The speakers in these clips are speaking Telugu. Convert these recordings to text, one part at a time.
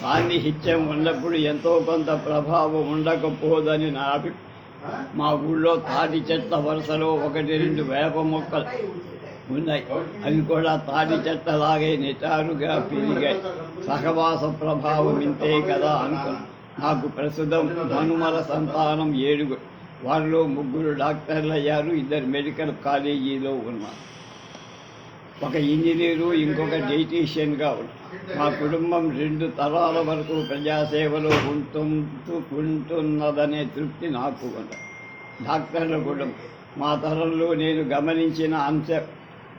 సాన్నిహిత్యం ఉన్నప్పుడు ఎంతో కొంత ప్రభావం ఉండకపోదని నా మా ఊళ్ళో తాటి చెట్ల వరుసలో 1-2 వేప మొక్కలు ఉన్నాయి. అవి కూడా తాటి చెట్లలాగే నిటారుగా పెరిగాయి. సహవాస ప్రభావం ఇంతే కదా అనుకున్నాను. నాకు ప్రస్తుతం మనుమల సంతానం 7. వారిలో 3 డాక్టర్లు అయ్యారు, 2 మెడికల్ కాలేజీలో ఉన్నారు. ఒక ఇంజనీరు, ఇంకొక డైటీషియన్గా ఉన్నారు. మా కుటుంబం 2 తరాల వరకు ప్రజాసేవలో ఉంటున్నదనే తృప్తి నాకు ఉంది. డాక్టర్ల కుటుంబం మా తరంలో నేను గమనించిన అంశం,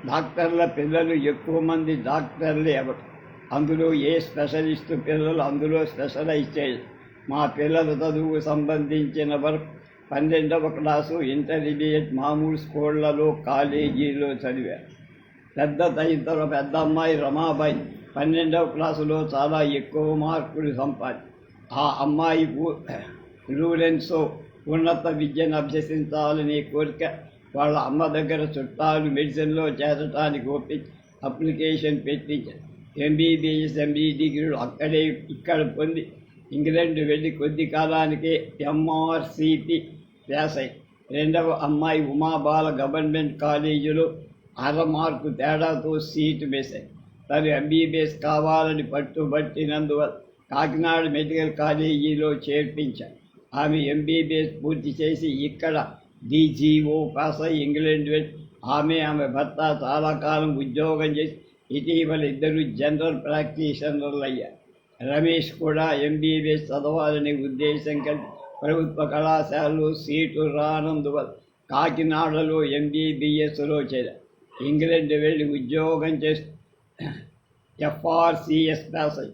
డాక్టర్ల పిల్లలు ఎక్కువ మంది డాక్టర్లే ఎవరు. అందులో ఏ స్పెషలిస్టు పిల్లలు అందులో స్పెషలైజ్ చేయరు. మా పిల్లల చదువుకు సంబంధించిన వరకు 12వ క్లాసు, ఇంటర్మీడియట్ మామూలు స్కూళ్లలో, కాలేజీలో చదివారు. పెద్ద అమ్మాయి రమాబాయి 12వ క్లాసులో చాలా ఎక్కువ మార్కులు ఆ అమ్మాయి ఫ్లూరెన్స్లో ఉన్నత విద్యను అభ్యసించాలనే కోరిక వాళ్ళ అమ్మ దగ్గర చుట్టాలు మెడిసిన్లో చేరటానికి ఒప్పించి అప్లికేషన్ పెట్టించారు. MBBS, MD డిగ్రీలు ఇక్కడ పొంది ఇంగ్లాండ్ వెళ్ళి కొద్ది కాలానికే MRCP పాస్ అయ్యి. 2వ అమ్మాయి ఉమాబాల గవర్నమెంట్ కాలేజీలో 1/2 మార్కు తేడాతో సీటు వేశాయి. తను MBBS కావాలని పట్టుబట్టినందువల్ల కాకినాడ మెడికల్ కాలేజీలో చేర్పించారు. ఆమె MBBS పూర్తి చేసి ఇక్కడ DGO పాస్ అయ్యి ఇంగ్లాండ్ వెళ్ళి ఆమె భర్త చాలా కాలం ఉద్యోగం చేసి ఇటీవల 2 జనరల్ ప్రాక్టీషనర్లు అయ్యారు. రమేష్ కూడా MBBS చదవాలనే ఉద్దేశం కలిగి ప్రభుత్వ కళాశాలలో సీటు రానందువల్ల కాకినాడలో MBBSలో చేరారు. ఇంగ్లాండ్ వెళ్ళి ఉద్యోగం చేసి FRCS పాస్ అయ్యి.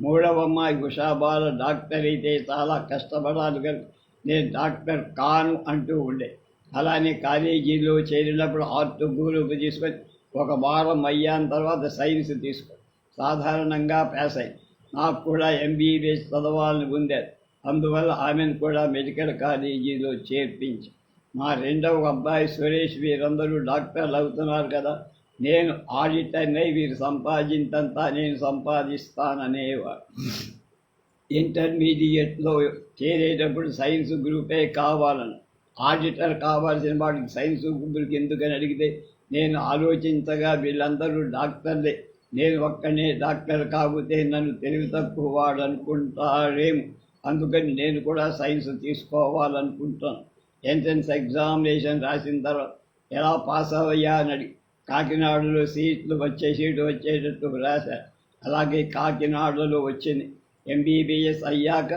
3వ అమ్మాయి ఉషాబాల డాక్టర్ అయితే చాలా కష్టపడాలి కనుక నేను డాక్టర్ కాను అంటూ ఉండే. అలానే కాలేజీలో చేరినప్పుడు ఆర్ట్ గ్రూప్ తీసుకొని 1 వారం అయ్యాన తర్వాత సైన్స్ తీసుకొని సాధారణంగా పాస్ అయ్యి. నాకు కూడా MBBS చదవాలని ఉండేది. అందువల్ల ఆమెను కూడా మెడికల్ కాలేజీలో చేర్పించి. మా 2వ అబ్బాయి సురేష్ వీరందరూ డాక్టర్లు అవుతున్నారు కదా, నేను ఆడిటర్నై వీరు సంపాదించంతా నేను సంపాదిస్తాననేవారు. ఇంటర్మీడియట్లో చేరేటప్పుడు సైన్స్ గ్రూపే కావాలని, ఆడిటర్ కావాల్సిన వాడికి సైన్స్ గ్రూప్కి ఎందుకని అడిగితే నేను ఆలోచించగా వీళ్ళందరూ డాక్టర్లే, నేను ఒక్కనే డాక్టర్ కాకపోతే నన్ను తెలివి తక్కువ వాడు అనుకుంటారేమో, అందుకని నేను కూడా సైన్స్ తీసుకోవాలనుకుంటాను. ఎంట్రన్స్ ఎగ్జామినేషన్ రాసిన తర్వాత ఎలా పాస్ అయ్యా అని అడిగి కాకినాడలో సీటు వచ్చేటట్టు రాశారు. అలాగే కాకినాడలో వచ్చింది. MBBS అయ్యాక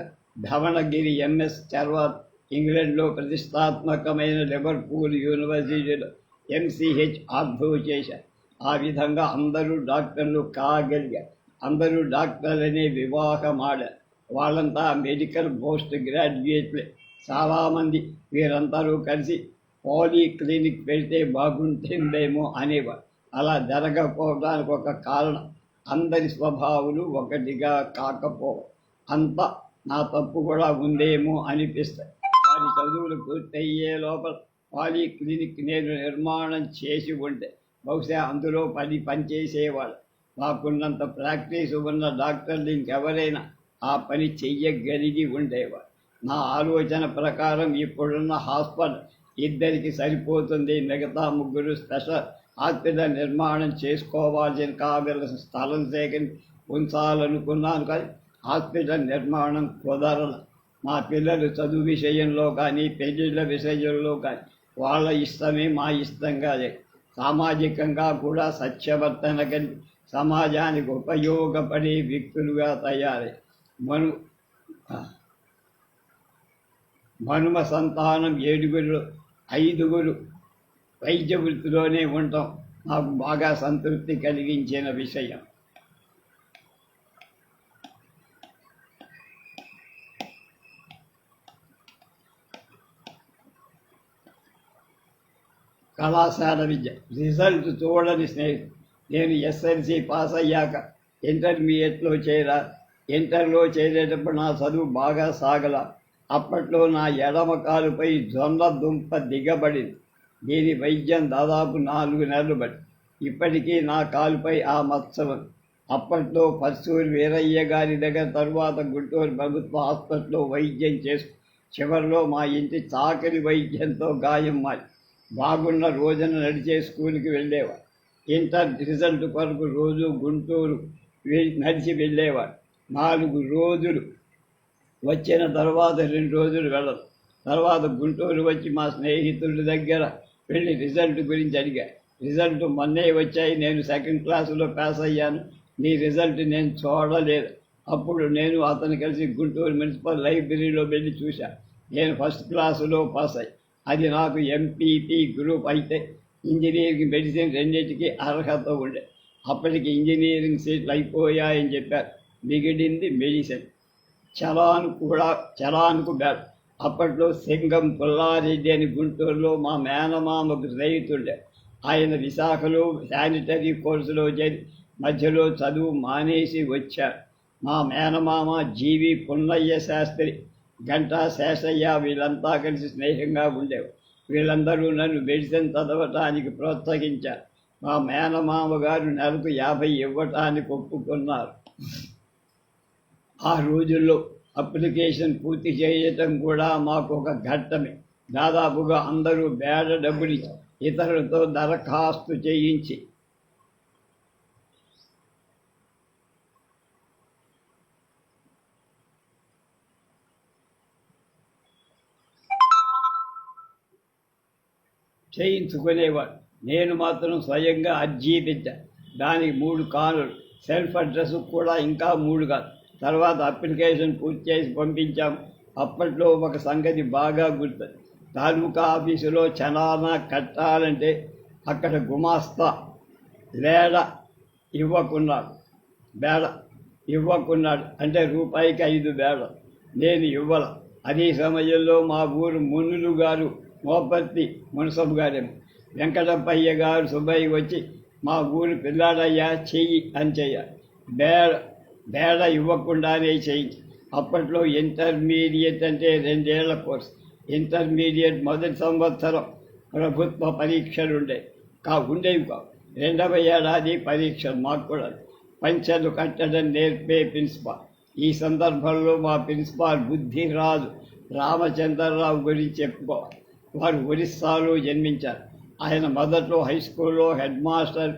ధవణగిరి MS తర్వాత ఇంగ్లాండ్లో ప్రతిష్టాత్మకమైన లివర్పూల్ యూనివర్సిటీలో MCH ఆర్ధో చేశారు. ఆ విధంగా అందరూ డాక్టర్లు కాగలిగారు. అందరూ డాక్టర్లనే వివాహం ఆడారు. వాళ్ళంతా మెడికల్ పోస్ట్ గ్రాడ్యుయేట్లే. చాలామంది వీరందరూ కలిసి పాలీక్లినిక్ పెడితే బాగుంటుందేమో అనేవారు. అలా జరగకపోవడానికి ఒక కారణం అందరి స్వభావాలు ఒకటిగా కాకపోవడం. అంతా నా తప్పు కూడా ఉందేమో అనిపిస్తాయి. వారి చదువులు పూర్తయ్యే లోపల పాలీక్లినిక్ నేను నిర్మాణం చేసి ఉంటే బహుశా అందులో పనిచేసేవాళ్ళు. నాకున్నంత ప్రాక్టీస్ ఉన్న డాక్టర్లు ఇంకెవరైనా ఆ పని చెయ్యగలిగి ఉండేవారు. నా ఆలోచన ప్రకారం ఇప్పుడున్న హాస్పిటల్ 2కి సరిపోతుంది. మిగతా 3 స్పెషల్ హాస్పిటల్ నిర్మాణం చేసుకోవాల్సిన కావలసిన స్థలం సేకరించి ఉంచాలనుకున్నాను, కానీ హాస్పిటల్ నిర్మాణం కుదరదు. మా పిల్లలు చదువు విషయంలో కానీ పెళ్లిళ్ళ విషయంలో కానీ వాళ్ళ ఇష్టమే మా ఇష్టంగా లేదు. సామాజికంగా కూడా సత్యవర్తన కలిగి సమాజానికి ఉపయోగపడే వ్యక్తులుగా తయారై మనుమ సంతానం 7, 5 వైద్య వృత్తిలోనే ఉండటం నాకు బాగా సంతృప్తి కలిగించిన విషయం. కళాశాల విద్య రిజల్ట్ చూడని స్నేహితుడు. నేను SLC పాస్ అయ్యాక ఇంటర్మీడియట్లో ఇంటర్లో చేరేటప్పుడు నా చదువు బాగా సాగల. అప్పట్లో నా ఎడమ కాలుపై జొన్న దుంప దిగబడింది. దీని వైద్యం దాదాపు 4 నెలలు బట్టి. ఇప్పటికీ నా కాలుపై ఆ మత్సవం. అప్పట్లో పర్సూరు వీరయ్య గారి దగ్గర, తరువాత గుంటూరు ప్రభుత్వ హాస్పిటల్లో వైద్యం చేస్తూ చివరిలో మా ఇంటి చాకలి వైద్యంతో గాయం మారి బాగున్న రోజున నడిచే స్కూల్కి వెళ్ళేవాడు. ఇంటర్ రిజల్ట్ కొరకు రోజు గుంటూరు నడిచి వెళ్ళేవాడు. 4 రోజులు వచ్చిన తర్వాత 2 రోజులు వెళ్ళదు. తర్వాత గుంటూరు వచ్చి మా స్నేహితుడి దగ్గర వెళ్ళి రిజల్ట్ గురించి అడిగా. రిజల్ట్ మొన్నే వచ్చాయి, నేను 2nd క్లాసులో పాస్ అయ్యాను, నీ రిజల్ట్ నేను చూడలేదు. అప్పుడు నేను అతను కలిసి గుంటూరు మున్సిపల్ లైబ్రరీలో వెళ్ళి చూశాను. నేను 1st క్లాసులో పాస్ అయ్యి, అది నాకు ఎంపీపీ గ్రూప్ అయితే ఇంజనీరింగ్, మెడిసిన్ రెండింటికి అర్హత ఉండే. అప్పటికి ఇంజనీరింగ్ సీట్లు అయిపోయాయని చెప్పారు. మిగిలింది మెడిసిన్. చలాన్కు బ్యాడ్. అప్పట్లో సింగం పుల్లారెడ్డి అని గుంటూరులో మా మేనమామకు స్నేహితుడే. ఆయన విశాఖలో శానిటరీ కోర్సులో చేరి మధ్యలో చదువు మానేసి వచ్చారు. మా మేనమామ జీవి పున్నయ్య శాస్త్రి, గంటా శేషయ్య వీళ్ళంతా కలిసి స్నేహంగా ఉండేవారు. వీళ్ళందరూ నన్ను మెడిసిన్ చదవటానికి ప్రోత్సహించారు. మా మేనమామ గారు నెలకు 50 ఇవ్వటానికి ఒప్పుకున్నారు. ఆ రోజుల్లో అప్లికేషన్ పూర్తి చేయటం కూడా మాకు ఒక ఘట్టమే. దాదాపుగా అందరూ బేడ డబ్బులు ఇతరులతో దరఖాస్తు చేయించి చేయించుకునేవాడు. నేను మాత్రం స్వయంగా అర్జీ పెట్టాను. దానికి 3 కానులు, సెల్ఫ్ అడ్రస్ కూడా ఇంకా 3 కాదు. తర్వాత అప్లికేషన్ పూర్తి చేసి పంపించాము. అప్పట్లో ఒక సంగతి బాగా గుర్తు. తాలూకా ఆఫీసులో చలానా కట్టాలంటే అక్కడ గుమాస్తా బేడ ఇవ్వకున్నాడు. అంటే రూపాయికి 5 బేడ. నేను ఇవ్వాల. అదే సమయంలో మా ఊరు మునులు గారు, మోపర్తి మునసబు గారేమో, వెంకటప్పయ్య గారు, సుబ్బయ్య వచ్చి మా ఊరు పిల్లాడయ్యా చెయ్యి అని చెయ్యాలి. బేడ ఇవ్వకుండానే చేయించి. అప్పట్లో ఇంటర్మీడియట్ అంటే 2 ఏళ్ల కోర్సు. ఇంటర్మీడియట్ మొదటి సంవత్సరం ప్రభుత్వ పరీక్షలు ఉండేవి కావు. 2వ ఏడాది పరీక్షలు. మాకు కూడా పంచెలు కట్టడం నేర్పే ప్రిన్సిపాల్. ఈ సందర్భంలో మా ప్రిన్సిపాల్ బుద్ధిరాజు రామచంద్రరావు గురించి చెప్పుకోవాలి. వారు ఒరిస్సాలో జన్మించారు. ఆయన మొదట్లో హై స్కూల్లో హెడ్ మాస్టర్,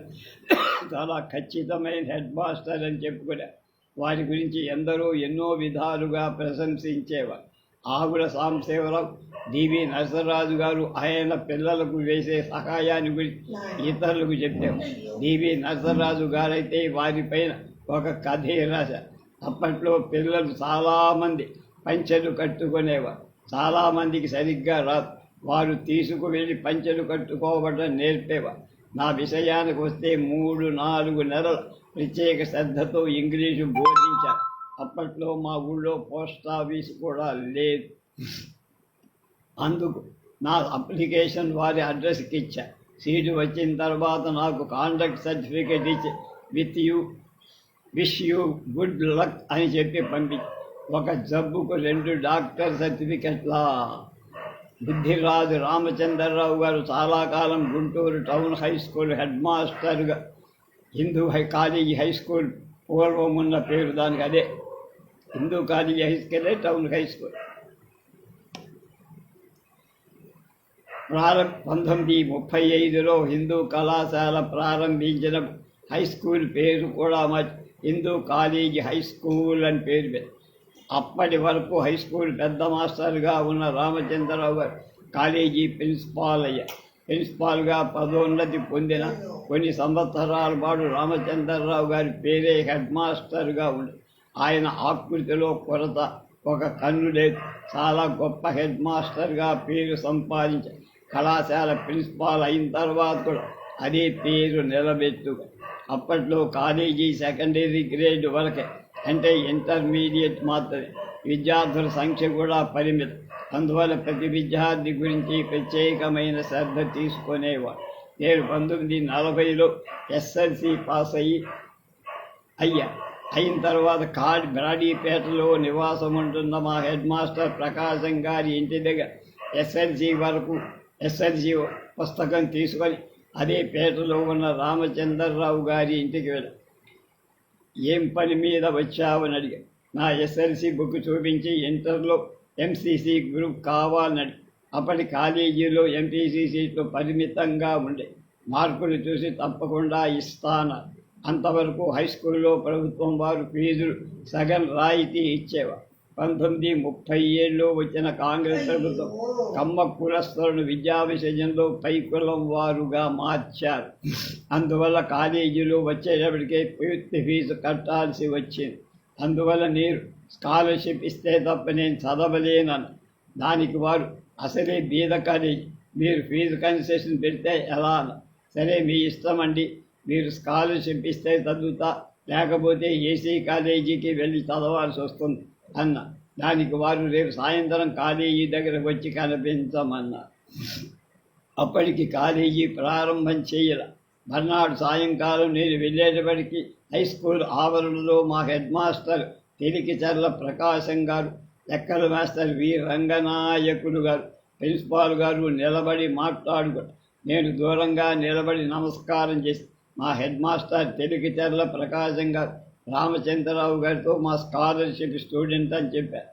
చాలా ఖచ్చితమైన హెడ్ మాస్టర్ అని చెప్పుకున్నారు. వారి గురించి ఎందరో ఎన్నో విధాలుగా ప్రశంసించేవారు. ఆవుల సాంబశివరావు, డివి నరసరాజు గారు ఆయన పిల్లలకు వేసే సహాయాన్ని గురించి ఇతరులకు చెప్పారు. డివి నరసరాజు గారైతే వారిపైన ఒక కథే రాశారు. అప్పట్లో పిల్లలు చాలామంది పంచెలు కట్టుకునేవారు. చాలామందికి సరిగ్గా రాదు. వారు తీసుకువెళ్ళి పంచెలు కట్టుకోవడం నేర్పేవారు. నా విషయానికి వస్తే 3-4 నెలల ప్రత్యేక శ్రద్ధతో ఇంగ్లీషు బోధించారు. అప్పట్లో మా ఊళ్ళో పోస్ట్ ఆఫీస్ కూడా లేదు. అందుకు నా అప్లికేషన్ వారి అడ్రస్కి ఇచ్చా. సీటు వచ్చిన తర్వాత నాకు కాండక్ట్ సర్టిఫికేట్ ఇచ్చి విష్ యూ గుడ్ లక్ అని చెప్పి పంపించి, ఒక జబ్బుకు 2 డాక్టర్ సర్టిఫికెట్లా. బుద్ధిరాజు రామచంద్రరావు గారు చాలా కాలం Guntur town high school head మాస్టర్గా, హిందూ కాలేజీ హై స్కూల్ పూర్వం ఉన్న పేరు దానికి అదే, హిందూ కాలేజీ హై స్కూలే టౌన్ హై స్కూల్. 1935లో హిందూ కళాశాల ప్రారంభించిన హై స్కూల్ పేరు కూడా హిందూ కాలేజీ హై స్కూల్ అని పేరు పెట్టారు. అప్పటి వరకు హై స్కూల్ పెద్ద మాస్టర్గా ఉన్న రామచంద్రరావు గారు కాలేజీ ప్రిన్సిపాల్గా పదోన్నతి పొందిన కొన్ని సంవత్సరాల పాటు రామచంద్రరావు గారి పేరే హెడ్ మాస్టర్గా ఉంది. ఆయన ఆకృతిలో కొరత, ఒక కన్ను లేదు. చాలా గొప్ప హెడ్ మాస్టర్గా పేరు సంపాదించారు. కళాశాల ప్రిన్సిపాల్ అయిన తర్వాత కూడా అదే పేరు నిలబెట్టుగా. అప్పట్లో కాలేజీ సెకండరీ గ్రేడ్ వరకే, అంటే ఇంటర్మీడియట్ మాత్రమే. విద్యార్థుల సంఖ్య కూడా పరిమితం. అందువల్ల ప్రతి విద్యార్థి గురించి ప్రత్యేకమైన శ్రద్ధ తీసుకునేవాడు. నేను 1940లో ఎస్ఎల్సి పాస్ అయిన తర్వాత బ్రాడీపేటలో నివాసం ఉంటున్న మా హెడ్ మాస్టర్ ప్రకాశం గారి ఇంటి దగ్గర ఎస్ఎల్సి పుస్తకం తీసుకొని అదే పేటలో ఉన్న రామచంద్రరావు గారి ఇంటికి వెళ్ళాను. ఏం పని మీద వచ్చావని అడిగా. నా ఎస్ఎల్సి బుక్ చూపించి ఇంటర్లో ఎంసీసీ గ్రూప్ కావాలని అడిగి. అప్పటి కాలేజీలో ఎంపీసీ సీట్లు పరిమితంగా ఉండే. మార్కులు చూసి తప్పకుండా ఇస్తాను. అంతవరకు హై స్కూల్లో ప్రభుత్వం వారు ఫీజులు సగం రాయితీ ఇచ్చేవారు. 1937లో వచ్చిన కాంగ్రెస్ ప్రభుత్వం కమ్మ కులస్తులను విద్యా విషయంలో పైకులం వారుగా మార్చారు. అందువల్ల కాలేజీలో వచ్చేటప్పటికే పూర్తి ఫీజు కట్టాల్సి వచ్చింది. అందువల్ల మీరు స్కాలర్షిప్ ఇస్తే తప్ప నేను చదవలేనని. దానికి వారు అసలే బీద కాలేజీ, మీరు ఫీజు కన్సెషన్ పెడితే ఎలా అన్న. సరే మీ ఇష్టం అండి, మీరు స్కాలర్షిప్ ఇస్తే చదువుతా, లేకపోతే ఏసీ కాలేజీకి వెళ్ళి చదవాల్సి వస్తుంది అన్న. దానికి వారు రేపు సాయంత్రం కాలేజీ దగ్గర వచ్చి కనిపించమన్నారు. అప్పటికి కాలేజీ ప్రారంభం చేయాల. మర్నాడు సాయంకాలం నేను వెళ్ళేటప్పటికి హై స్కూల్ ఆవరణలో మా హెడ్ మాస్టర్ తెలికిచర్ల ప్రకాశం గారు, లెక్కల మాస్టర్ వి రంగనాయకులు గారు, ప్రిన్సిపాల్ గారు నిలబడి మాట్లాడుకున్నారు. నేను దూరంగా నిలబడి నమస్కారం చేసి మా హెడ్ మాస్టర్ తెలికిచర్ల ప్రకాశం గారు రామచంద్రరావు గారితో మా స్కాలర్షిప్ స్టూడెంట్ అని చెప్పారు.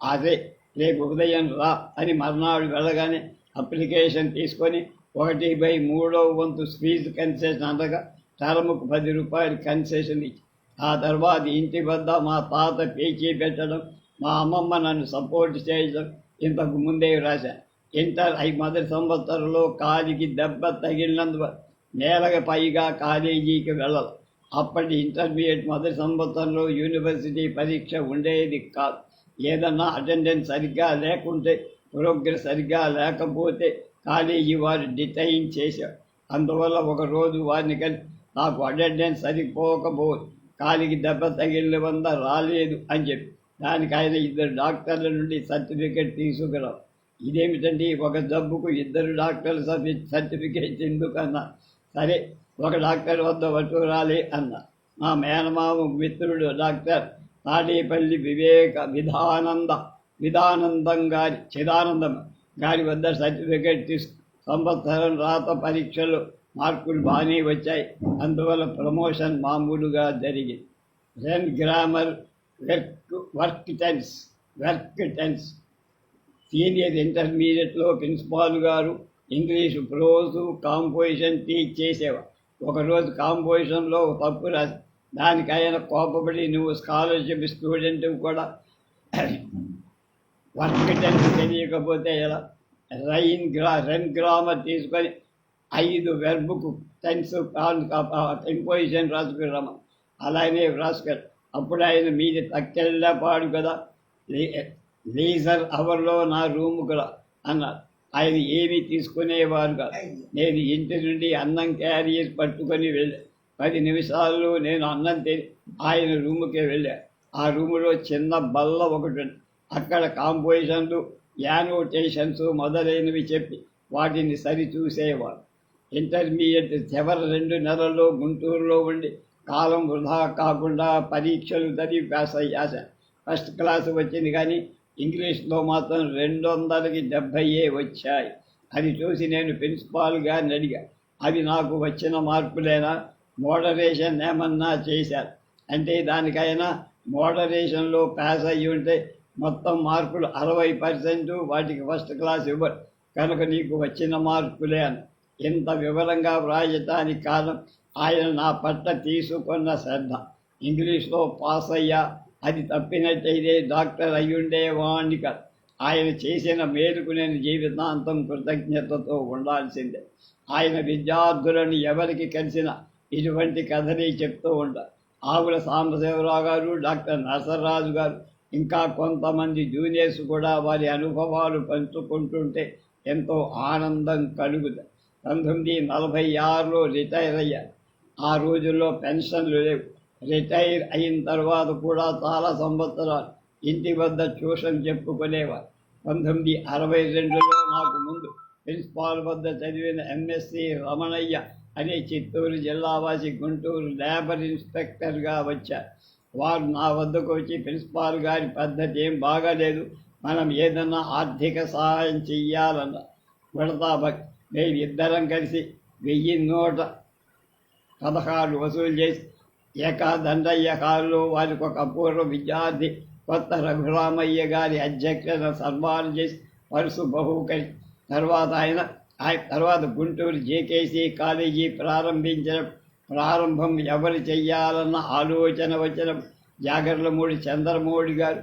అదే రేపు ఉదయం రా అని. మర్నాడు వెళ్ళగానే అప్లికేషన్ తీసుకొని 1/3 ఫీజు కన్సెషన్ అనగా టర్ముకు 10 రూపాయలు కన్సెషన్ ఇచ్చి, ఆ తర్వాత ఇంటి వద్ద మా తాత పేచీ పెట్టడం, మా అమ్మమ్మ నన్ను సపోర్ట్ చేయడం ఇంతకు ముందే రాశాను. ఇంటర్ మొదటి సంవత్సరంలో కాలికి దెబ్బ తగిలినందువల్ల నేలకు పైగా కాలేజీకి వెళ్ళాలి. అప్పటి ఇంటర్మీడియట్ మొదటి సంవత్సరంలో యూనివర్సిటీ పరీక్ష ఉండేది కాదు. ఏదన్నా అటెండెన్స్ సరిగ్గా లేకుంటే, ప్రోగ్రెస్ సరిగ్గా లేకపోతే కాలేజీ వారు డిటైన్ చేశారు. అందువల్ల ఒకరోజు వారిని కలిసి నాకు అటెండెన్స్ సరిపోకపోదు, కాలికి దెబ్బ తగిలిన వల్ల రాలేదు అని చెప్పి, దానికి ఆయన 2 డాక్టర్ల నుండి సర్టిఫికెట్ తీసుకురావు. ఇదేమిటండి, ఒక జబ్బుకు 2 డాక్టర్ల సర్టిఫికేట్ ఎందుకన్నా. సరే ఒక డాక్టర్ వద్ద పట్టుకురాలి అన్న. మా మేనమామ మిత్రుడు డాక్టర్ తాడేపల్లి విధానందం గారి వద్ద సర్టిఫికేట్ సంవత్సరం రాత పరీక్షలు మార్కులు బాగానే వచ్చాయి. అందువల్ల ప్రమోషన్ మామూలుగా జరిగింది. రెన్ గ్రామర్, వర్క్ టెన్స్ సీనియర్ ఇంటర్మీడియట్లో ప్రిన్సిపాల్ గారు ఇంగ్లీషు ప్రోజు కాంపోజిషన్ టీచ్ చేసేవారు. ఒకరోజు కాంపోజిషన్లో తప్పు రాసి దానికి ఆయన కోపపడి, నువ్వు స్కాలర్షిప్ స్టూడెంట్ కూడా వర్క్ టెన్స్ తెలియకపోతే ఎలా? రెన్ గ్రామర్ తీసుకొని 5 వెర్బుకు టెన్స్ కంపోజిషన్ రాసుకురామ. అలానే రాసుకురా. అప్పుడు ఆయన మీది తక్కెళ్ళపాడు కదా, లీజర్ అవర్లో నా రూముకు రా అన్నారు. ఆయన ఏమీ తీసుకునేవారు కాదు. నేను ఇంటి నుండి అన్నం క్యారియర్ పట్టుకొని వెళ్ళా. 10 నిమిషాల్లో నేను అన్నం తిని ఆయన రూముకే వెళ్ళా. ఆ రూములో చిన్న బల్ల ఒకటి ఉంది. అక్కడ కాంపోజిషన్లు, యానోటేషన్స్ మొదలైనవి చెప్పి వాటిని సరిచూసేవారు. ఇంటర్మీడియట్ చివరి 2 నెలల్లో గుంటూరులో ఉండి కాలం వృధా కాకుండా పరీక్షలు చదివి పాస్ అయ్యాను. ఫస్ట్ క్లాస్ వచ్చింది, కానీ ఇంగ్లీష్లో మాత్రం 200కి 70 వచ్చాయి. అది చూసి నేను ప్రిన్సిపాల్ గారిని అడిగా, అవి నాకు వచ్చిన మార్కులేనా, మోడరేషన్ ఏమన్నా చేశారు అంటే దానికైనా మోడరేషన్లో పాస్ అయ్యి ఉంటే మొత్తం మార్కులు 60%, వాటికి ఫస్ట్ క్లాస్ ఇవ్వరు, కనుక నీకు వచ్చిన మార్కులే అని. ఇంత వివరంగా వ్రాయటానికి కారణం ఆయన నా పట్ల తీసుకున్న శ్రద్ధ. ఇంగ్లీష్లో పాస్ అయ్యా, అది తప్పినట్టయితే డాక్టర్ అయ్యుండేవాణ్ణి కాదు. ఆయన చేసిన మేలుకు నేను జీవితాంతం కృతజ్ఞతతో ఉండాల్సిందే. ఆయన విద్యార్థులను ఎవరికి కలిసినా ఇటువంటి కథని చెప్తూ ఉంటారు. ఆవుల సాంబశివరావు గారు, డాక్టర్ నరసరాజు గారు, ఇంకా కొంతమంది జూనియర్స్ కూడా వారి అనుభవాలు పంచుకుంటుంటే ఎంతో ఆనందం కలుగుతుంది. 1946లో రిటైర్ అయ్యారు. ఆ రోజుల్లో పెన్షన్లు లేవు. రిటైర్ అయిన తర్వాత కూడా చాలా సంవత్సరాలు ఇంటి వద్ద ట్యూషన్ చెప్పుకునేవారు. 1962లో నాకు ముందు ప్రిన్సిపాల్ వద్ద చదివిన ఎంఎస్సి రమణయ్య అనే చిత్తూరు జిల్లావాసి గుంటూరు లేబర్ ఇన్స్పెక్టర్గా వచ్చారు. వారు నా వద్దకు వచ్చి, ప్రిన్సిపాల్ గారి పద్ధతి ఏం బాగాలేదు, మనం ఏదన్నా ఆర్థిక సహాయం చెయ్యాలన్న. మేము ఇద్దరం కలిసి 1116 వసూలు చేసి ఏకాదండయ్య హాల్లో వారికి ఒక అపూర్వ విద్యార్థి కొత్త రఘురామయ్య గారి అధ్యక్షత సన్మానం చేసి పరుసు బహుకరి తర్వాత గుంటూరు జేకేసీ కాలేజీ ప్రారంభం ఎవరు చెయ్యాలన్న ఆలోచన వచ్చిన జాగర్లమూడి చంద్రమౌళి గారు,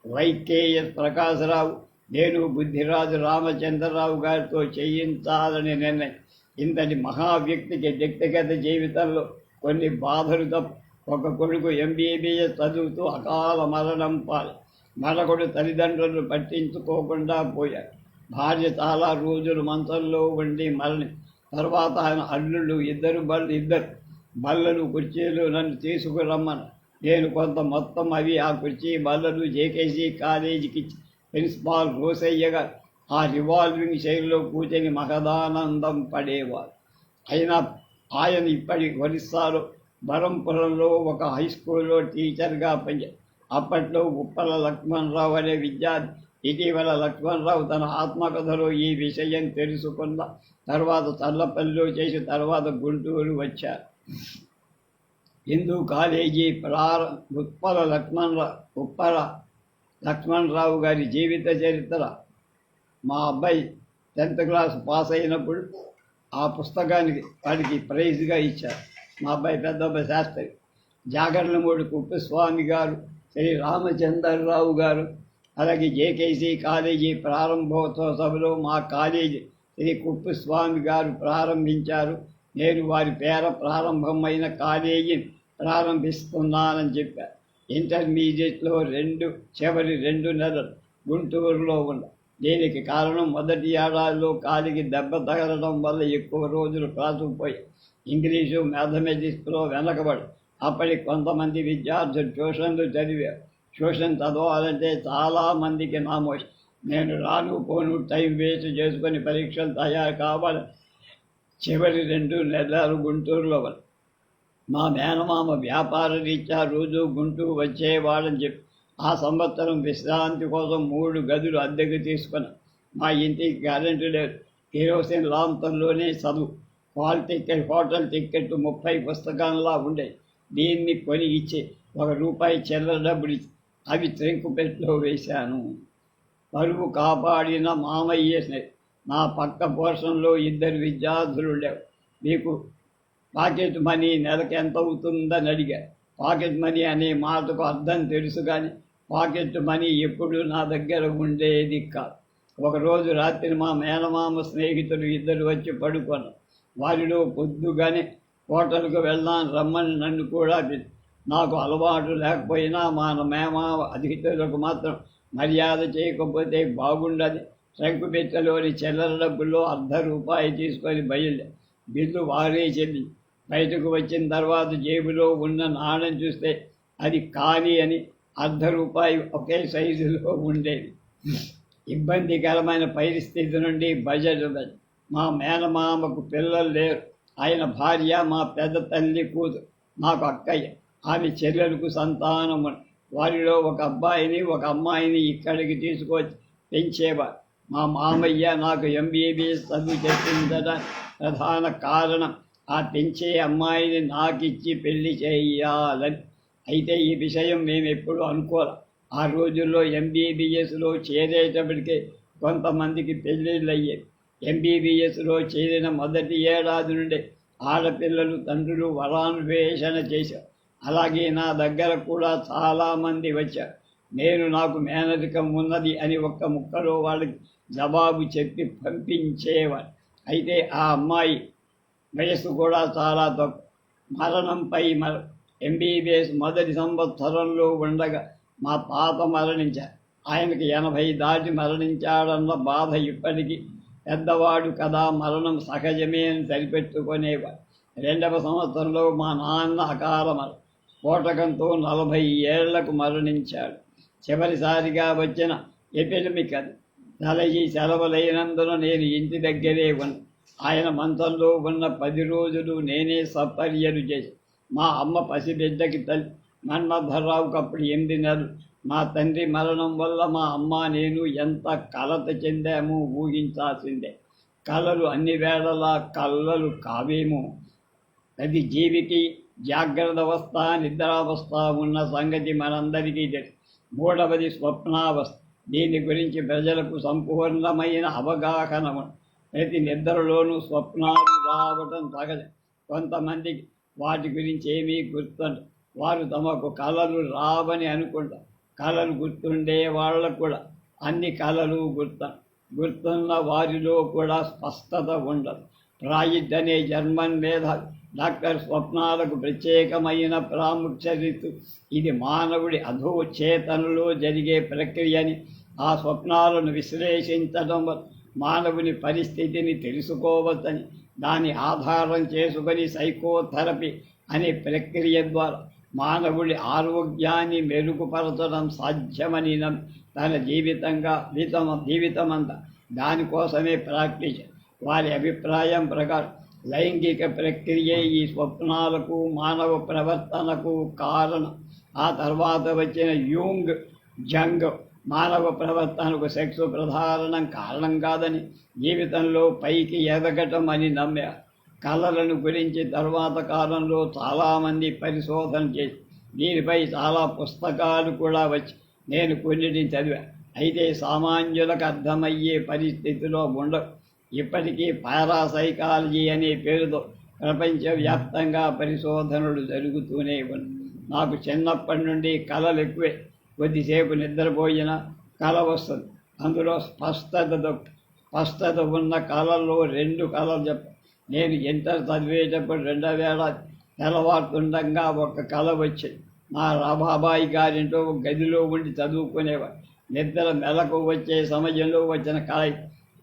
వైకేఎస్ ప్రకాశరావు, నేను బుద్ధిరాజు రామచంద్రరావు గారితో చేయించాలని నిర్ణయం. ఇంతటి మహావ్యక్తికి వ్యక్తిగత జీవితంలో కొన్ని బాధలు తప్ప ఒక కొడుకు ఎంబీబీఎస్ చదువుతూ అకాల మరణం పాలు. మరొకడు తల్లిదండ్రులను పట్టించుకోకుండా పోయారు. భార్య చాలా రోజులు మంచంలో ఉండి తర్వాత ఆయన అల్లుళ్ళు ఇద్దరు బల్లలు కుర్చీలు నన్ను తీసుకురమ్మను. నేను కొంత మొత్తం అవి ఆ కుర్చీ బల్లలు జేకేసీ కాలేజీకి ప్రిన్సిపాల్ రోసయ్యగా ఆ రివాల్వింగ్ శైలిలో కూర్చొని మహదానందం పడేవారు. ఆయన ఇప్పటి ఒరిస్సాలో బరంపురంలో ఒక హై స్కూల్లో టీచర్గా పనిచేశారు. అప్పట్లో ఉప్పల లక్ష్మణరావు అనే విద్యార్థి. ఇటీవల లక్ష్మణరావు తన ఆత్మకథలో ఈ విషయం తెలుసుకున్న తర్వాత చల్లపల్లిలో చేసి తర్వాత గుంటూరు వచ్చారు. హిందూ కాలేజీ ఉప్పల లక్ష్మణరావు గారి జీవిత చరిత్ర మా అబ్బాయి 10th క్లాస్ పాస్ అయినప్పుడు ఆ పుస్తకానికి వాడికి ప్రైజ్గా ఇచ్చారు. మా అబ్బాయి పెద్దబ్బాయి శాస్త్రి. జాగర్లమూడి కుప్పస్వామి గారు, శ్రీ రామచంద్రరావు గారు, అలాగే జేకేసీ కాలేజీ ప్రారంభోత్సవ సభలో మా కాలేజీ శ్రీ కుప్పస్వామి గారు ప్రారంభించారు. నేను వారి పేర ప్రారంభమైన కాలేజీని ప్రారంభిస్తున్నానని చెప్పారు. ఇంటర్మీడియట్లో చివరి 2 నెలలు గుంటూరులో ఉన్న. దీనికి కారణం మొదటి ఏడాదిలో కాలికి దెబ్బ తగలడం వల్ల ఎక్కువ రోజులు క్లాసుకు పోయి ఇంగ్లీషు మ్యాథమెటిక్స్లో వెనకబడి అప్పటికి కొంతమంది విద్యార్థులు ట్యూషన్లు చదివారు. ట్యూషన్ చదవాలంటే చాలామందికి నామోషి. నేను రాను పోను టైం వేస్ట్ చేసుకొని పరీక్షలు తయారు కావాలి. చివరి 2 నెలలు గుంటూరులో వాళ్ళు. మా మేనమామ వ్యాపార రీత్యా రోజు గుంటూరు వచ్చేవాడని చెప్పి ఆ సంవత్సరం విశ్రాంతి కోసం 3 గదులు అద్దెకు తీసుకున్నాం. మా ఇంటికి కరెంటు లేదు. కిరోసిన్ లాంతర్లోనే చదువు. హోటల్ టికెట్ 30 పుస్తకాలలా ఉండేది. దీన్ని కొని ఇచ్చి ₹1 చిల్లర డబ్బులు ఇచ్చి అవి ట్రంకుపెట్టెలో వేశాను. పరువు కాపాడిన మామయ్య నా పక్క పోర్షన్లో 2 విద్యార్థులు ఉండేవారు. మీకు పాకెట్ మనీ నెలకు ఎంత అవుతుందని అడిగారు. పాకెట్ మనీ అనే మాటకు అర్థం తెలుసు, కానీ పాకెట్ మనీ ఎప్పుడు నా దగ్గర ఉండేది కాదు. ఒకరోజు రాత్రి మా మేనమామ స్నేహితులు 2 వచ్చి పడుకున్నారు. వారిలో పొద్దుగానే హోటల్కు వెళ్దాం రమ్మని నన్ను కూడా నాకు అలవాటు లేకపోయినా మా మేనమామ అతిథులకు మాత్రం మర్యాద చేయకపోతే బాగుండదు. ట్రంకుపెట్టెలోని చిల్లర డబ్బుల్లో ₹1 తీసుకొని బయలుదేరి బిల్లు వారే చెల్లి బయటకు వచ్చిన తర్వాత జేబులో ఉన్న నాణ్యం చూస్తే అది ఖాళీ అని ₹1 ఒకే సైజులో ఉండేది. ఇబ్బందికరమైన పరిస్థితి నుండి బడ్జెట్ ఉన్నది. మా మేనమామకు పిల్లలు లేరు. ఆయన భార్య మా పెద్ద తల్లి కూతురు, నాకు అక్కయ్య, ఆమె చెల్లెలకు సంతానం. వారిలో ఒక అబ్బాయిని ఒక అమ్మాయిని ఇక్కడికి తీసుకొచ్చి పెంచేవారు. మా మామయ్య నాకు ఎంబీబీఎస్ చదువు చెప్పించడానికి ప్రధాన కారణం ఆ పెంచే అమ్మాయిని నాకిచ్చి పెళ్లి చేయాలని. అయితే ఈ విషయం మేము ఎప్పుడూ అనుకోవాలి. ఆ రోజుల్లో ఎంబీబీఎస్లో చేరేటప్పటికే కొంతమందికి పెళ్ళిళ్ళు అయ్యేవి. ఎంబీబీఎస్లో చేరిన మొదటి ఏడాది నుండే ఆడపిల్లలు తండ్రులు వరాన్వేషణ చేశారు. అలాగే నా దగ్గర కూడా చాలామంది వచ్చారు. నేను నాకు మేనరికం ఉన్నది అని ఒక్క ముక్కలో వాళ్ళకి జవాబు చెప్పి పంపించేవాడు. అయితే ఆ అమ్మాయి వయస్సు కూడా చాలా తక్కువ. మరణంపై ఎంబీబీఎస్ మొదటి సంవత్సరంలో ఉండగా మా తాత మరణించారు. ఆయనకి 80 దాటి మరణించాడన్న బాధ ఇప్పటికీ. పెద్దవాడు కదా, మరణం సహజమే అని సరిపెట్టుకునేవాడు. 2వ సంవత్సరంలో మా నాన్న అకాల స్ఫోటకంతో 40 ఏళ్లకు మరణించాడు. చివరిసారిగా వచ్చిన ఎపిడమిక్ అది. తలకి సెలవులైనందున నేను ఇంటి దగ్గరే ఉన్నా. ఆయన మంచంలో ఉన్న 10 రోజులు నేనే సపర్యలు చేసి. మా అమ్మ పసిబిడ్డకి తల్లి. మన్మథరావుకు అప్పుడు 8 నెలలు. మా తండ్రి మరణం వల్ల మా అమ్మ నేను ఎంత కలత చెందామో ఊహించాల్సిందే. కలలు అన్ని వేళలా కళ్ళలు కావేమో. ప్రతి జీవికి జాగ్రత్త అవస్థ, నిద్రావస్థ ఉన్న సంగతి మనందరికీ తెలుసు. మూడవది స్వప్నావస్థ. దీని గురించి ప్రజలకు సంపూర్ణమైన అవగాహన ఉంది. ప్రతి నిద్రలోనూ స్వప్నాలు రావటం సహజం. కొంతమందికి వాటి గురించి ఏమీ గుర్తుండదు. వారు తమకు కళలు రావని అనుకుంటారు. కళలు గుర్తుండే వాళ్ళకు కూడా అన్ని కళలు గుర్తున్న వారిలో కూడా స్పష్టత ఉండదు. ఫ్రాయిడ్ అనే జర్మన్ మేధావి డాక్టర్ స్వప్నాలకు ప్రత్యేకమైన ప్రాముఖ్యత. ఇది మానవుడి అధోచేతనలో జరిగే ప్రక్రియని, ఆ స్వప్నాలను విశ్లేషించడం మానవుని పరిస్థితిని తెలుసుకోవచ్చని, దాని ఆధారం చేసుకొని సైకోథెరపీ అనే ప్రక్రియ ద్వారా మానవుడి ఆరోగ్యాన్ని మెరుగుపరచడం సాధ్యమని తన జీవితమంతా దానికోసమే ప్రాక్టీస్. వారి అభిప్రాయం ప్రకారం లైంగిక ప్రక్రియ ఈ స్వప్నాలకు, మానవ ప్రవర్తనకు కారణం. ఆ తర్వాత వచ్చిన జంగ్ మానవ ప్రవర్తనకు సెక్స్ ప్రధానం కారణం కాదని, జీవితంలో పైకి ఎదగటం అని నమ్మారు. కళలను గురించి తర్వాత కాలంలో చాలామంది పరిశోధన చేసి దీనిపై చాలా పుస్తకాలు కూడా వచ్చి నేను కొన్నిటిని చదివా. అయితే సామాన్యులకు అర్థమయ్యే పరిస్థితిలో ఉండవు. ఇప్పటికీ పారాసైకాలజీ అనే పేరుతో ప్రపంచవ్యాప్తంగా పరిశోధనలు జరుగుతూనే ఉన్నాయి. నాకు చిన్నప్పటి నుండి కళలు ఎక్కువే. కొద్దిసేపు నిద్రపోయినా కళ వస్తుంది. అందులో స్పష్టత ఉన్న కళల్లో 2 కళలు చెప్పాను. నేను ఇంటర్ చదివేటప్పుడు 2000 తెల్లవారుతుండగా ఒక కళ వచ్చింది. మా బాబాయి గారింటో గదిలో ఉండి చదువుకునేవాడు. నిద్ర మెలకు వచ్చే సమయంలో వచ్చిన కళ.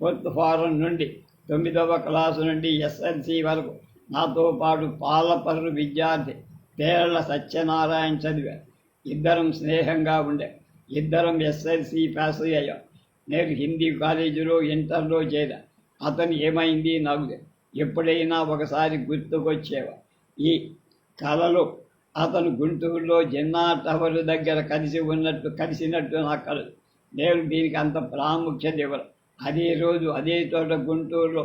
4th ఫారం నుండి 9వ క్లాసు నుండి ఎస్ఎల్సి వరకు నాతో పాటు పాలపర్రు విద్యార్థి పేర్ల సత్యనారాయణ చదివారు. ఇద్దరం స్నేహంగా ఉండే. ఇద్దరం ఎస్ఎల్సి పాస్ అయ్యాం. నేను హిందీ కాలేజీలో ఇంటర్లో చేరా. అతను ఏమైంది నాకు ఎప్పుడైనా ఒకసారి గుర్తుకొచ్చేవా. ఈ కళలో అతను గుంటూరులో జిన్నా టవర్ దగ్గర కలిసినట్టు నా కళ. నేను దీనికి అంత ప్రాముఖ్యత ఇవ్వను. అదే రోజు అదే చోట గుంటూరులో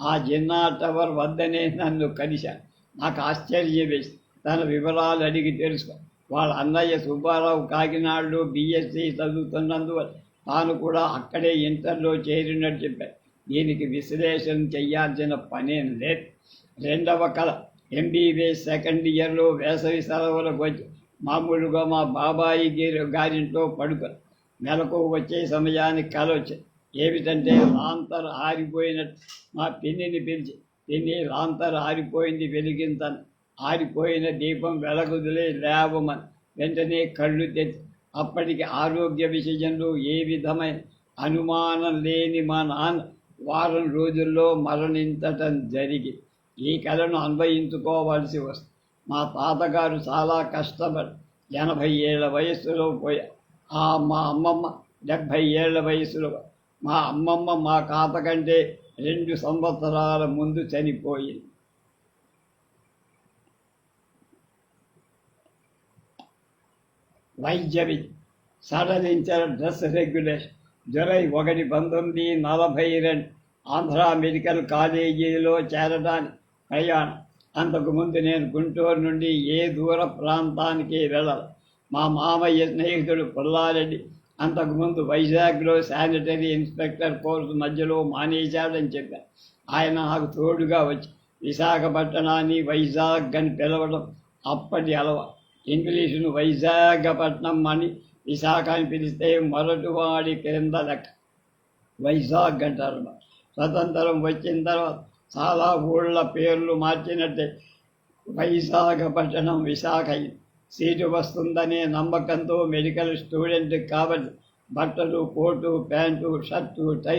ఆ జిన్నా టవర్ వద్దనే నన్ను కలిశాను. నాకు ఆశ్చర్యం వేసి తన వివరాలు అడిగి తెలుసుకో. వాళ్ళ అన్నయ్య సుబ్బారావు కాకినాడలో బిఎస్సి చదువుతున్నందువల్ల తాను కూడా అక్కడే ఇంటర్లో చేరినట్టు చెప్పారు. దీనికి విశ్లేషణ చేయాల్సిన పనేం లేదు. 2వ కళ ఎంబీబీఎస్ సెకండ్ ఇయర్లో వేసవి సెలవులకు వచ్చి మామూలుగా మా బాబాయి గారింట్లో పడుకొని నెలకు వచ్చే సమయానికి కళ వచ్చాయి. ఏమిటంటే లాంతర్ ఆరిపోయినట్టు. మా పిన్నిని పిలిచి, పిన్ని లాంతర్ ఆరిపోయింది, వెలిగింతను. ఆరిపోయిన దీపం వెలగుదులే, లేవమని. వెంటనే కళ్ళు తెచ్చి అప్పటికి ఆరోగ్య విషయంలో ఏ విధమైన అనుమానం లేని మా నాన్న వారం రోజుల్లో మరణించటం జరిగి ఈ కళను అన్వయించుకోవాల్సి వస్తుంది. మా తాతగారు చాలా కష్టపడి 80 ఏళ్ల వయస్సులో పోయారు. మా అమ్మమ్మ 70 ఏళ్ల వయసులో. మా అమ్మమ్మ మా తాత కంటే 2 సంవత్సరాల ముందు చనిపోయింది. వైద్య విద్య సడలించిన dress regulation. July 1, 1942 Andhra medical కాలేజీలో చేరడానికి ప్రయాణం. అంతకుముందు నేను గుంటూరు నుండి ఏ దూర ప్రాంతానికి వెళ్ళాలి. మా మామయ్య స్నేహితుడు పుల్లారెడ్డి అంతకుముందు వైజాగ్లో శానిటరీ ఇన్స్పెక్టర్ కోర్సు మధ్యలో మానేశాడని చెప్పారు. ఆయన నాకు తోడుగా వచ్చి విశాఖపట్నాన్ని వైజాగ్ అని పిలవడం అప్పటి అలవాటు. ఇంగ్లీషును వైజాగపట్నం అని, విశాఖ అని పిలిస్తే మొరటివాడి క్రింద లెక్క. వైజాగ్ అంటారు. స్వతంత్రం వచ్చిన తర్వాత చాలా ఊళ్ళ పేర్లు మార్చినట్టే వైశాఖపట్నం విశాఖ అయింది. సీటు వస్తుందనే నమ్మకంతో మెడికల్ స్టూడెంట్ కాబట్టి బట్టలు, కోటు, ప్యాంటు, షర్టు, టై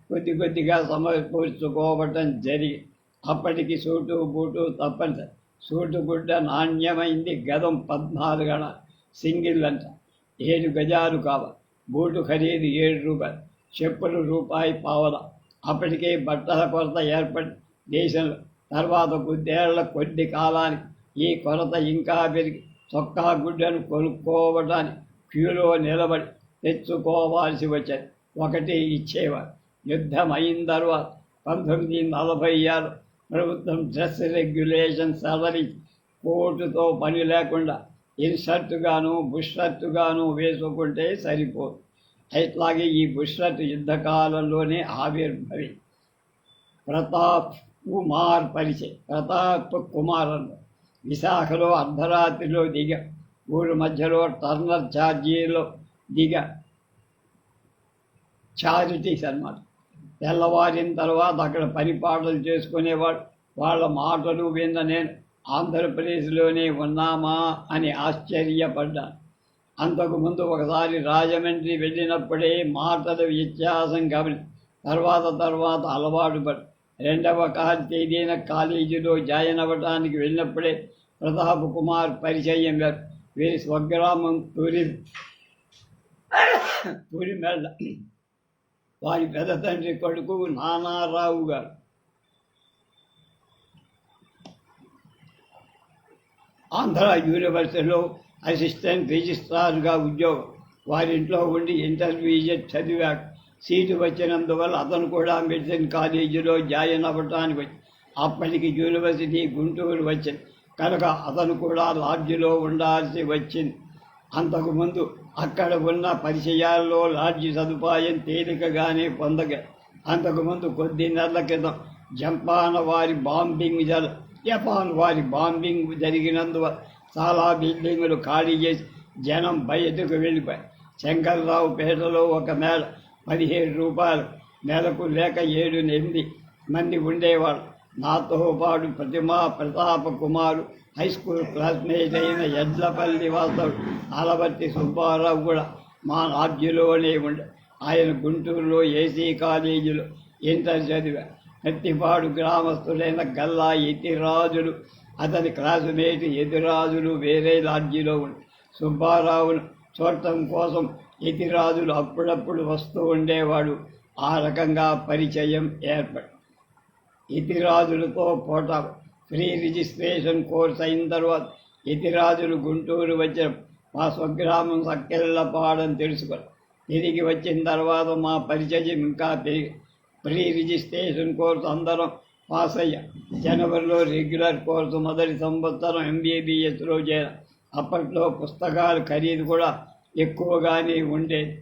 కొద్దిగా సమకూర్చుకోవటం జరిగి అప్పటికి సూటు బూటు తప్పనిసరి. సూటు గుడ్డ నాణ్యమైంది. గదం 14 అణ, సింగిల్ అంట. 7 గజాలు కావాలి. బూటు ఖరీదు 7 రూపాయలు. చెప్పులు ₹1.50. అప్పటికే బట్టల కొరత ఏర్పడి దేశంలో. తర్వాత కొద్ది కాలానికి ఈ కొరత ఇంకా పెరిగి చొక్కా గుడ్డను కొనుక్కోవడానికి క్యూలో నిలబడి తెచ్చుకోవాల్సి వచ్చేది. ఒకటి ఇచ్చేవారు. యుద్ధం అయిన తర్వాత 1946 ప్రభుత్వం డ్రెస్ రెగ్యులేషన్ సవరి కోర్టుతో పని లేకుండా ఇన్షర్టుగాను బుషర్టుగాను వేసుకుంటే సరిపోదు. అట్లాగే ఈ బుషర్ట్ యుద్ధకాలంలోనే ఆవిర్భవి. ప్రతాప్ కుమార్ అన్న విశాఖలో అర్ధరాత్రిలో దిగ ఊరి మధ్యలో టర్నర్ ఛార్జీలో చారిటీస్ అన్నమాట. తెల్లవారిన తర్వాత అక్కడ పనిపాటలు చేసుకునేవాడు. వాళ్ళ మాటలు విన్న నేను ఆంధ్రప్రదేశ్లోనే ఉన్నామా అని ఆశ్చర్యపడ్డాను. అంతకుముందు ఒకసారి రాజమండ్రి వెళ్ళినప్పుడే మాటల వ్యత్యాసం తర్వాత అలవాటు పడి రెండవ తేదీన కాలేజీలో జాయిన్ అవ్వడానికి వెళ్ళినప్పుడే ప్రతాప్ కుమార్ పరిచయం గారు. వీరి స్వగ్రామం తూరిమెళ్ళ. వారి పెద్ద తండ్రి కొడుకు నానారావు గారు. ఆంధ్ర యూనివర్సిటీలో అసిస్టెంట్ రిజిస్ట్రార్గా ఉద్యోగం. వారింట్లో ఉండి ఇంటర్మీడియట్ చదివాడు. సీటు వచ్చినందువల్ల అతను కూడా మెడిసిన్ కాలేజీలో జాయిన్ అవ్వటానికి వచ్చి అప్పటికి యూనివర్సిటీ గుంటూరు వచ్చింది కనుక అతను కూడా లాడ్జిలో ఉండాల్సి వచ్చింది. అంతకుముందు అక్కడ ఉన్న పరిచయాల్లో లాడ్జి సదుపాయం తేలికగానే అంతకుముందు కొద్ది నెలల క్రితం జపాన్ వారి బాంబింగ్ జరిగినందువల్ల చాలా బిల్డింగులు ఖాళీ చేసి జనం బయటకు వెళ్ళిపోయి శంకర్రావు పేటలో ఒక మేడ 17 రూపాయలు నెలకు లేక 7-8 మంది ఉండేవాళ్ళు. నాతో పాటు ప్రతాప కుమారు, హై స్కూల్ క్లాస్మేట్ అయిన ఎడ్లపల్లి వాసవుడు అలవర్తి సుబ్బారావు కూడా మా రాజ్యంలోనే ఉండే. ఆయన గుంటూరులో ఏసీ కాలేజీలో ఇంటర్ చదివారు. కత్తిపాడు గ్రామస్తులైన గల్లా ఎతిరాజులు అతని క్లాసుమేట్ ఎతిరాజులు వేరే లాడ్జీలో ఉండి సుబ్బారావును చూడటం కోసం ఎతిరాజులు అప్పుడప్పుడు వస్తూ ఉండేవాడు. ఆ రకంగా పరిచయం ఏర్పడి ఎతిరాజులతో పోటా ఫ్రీ రిజిస్ట్రేషన్ కోర్స్ అయిన తర్వాత ఎతిరాజులు గుంటూరు వచ్చిన మా స్వగ్రామం సక్కెళ్ళపాడని తెలుసుకొని తిరిగి వచ్చిన తర్వాత మా పరిచయం ఇంకా పెరిగి ప్రీ రిజిస్ట్రేషన్ కోర్సు అందరం పాస్ అయ్యాం. జనవరిలో రెగ్యులర్ కోర్సు మొదటి సంవత్సరం MBBSలో చేరాం. అప్పట్లో పుస్తకాలు ఖరీదు కూడా ఎక్కువగానే ఉండేది.